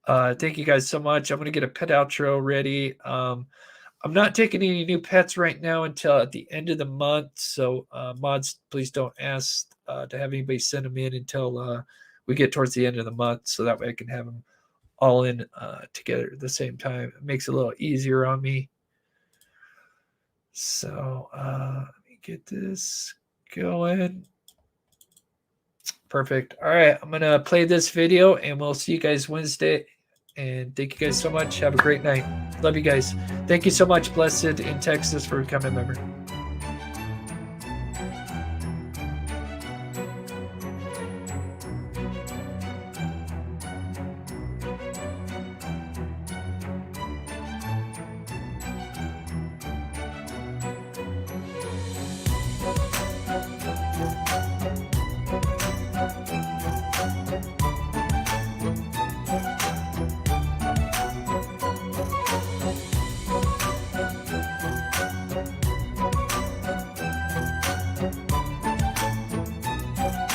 thank you guys so much. I'm going to get a pet outro ready. I'm not taking any new pets right now until at the end of the month. So mods, please don't ask to have anybody send them in until we get towards the end of the month. So that way I can have them all in together at the same time. It makes it a little easier on me. So let me get this going. Perfect. All right, I'm going to play this video, and we'll see you guys Wednesday. And thank you guys so much. Have a great night. Love you guys. Thank you so much, Blessed in Texas, for becoming a member.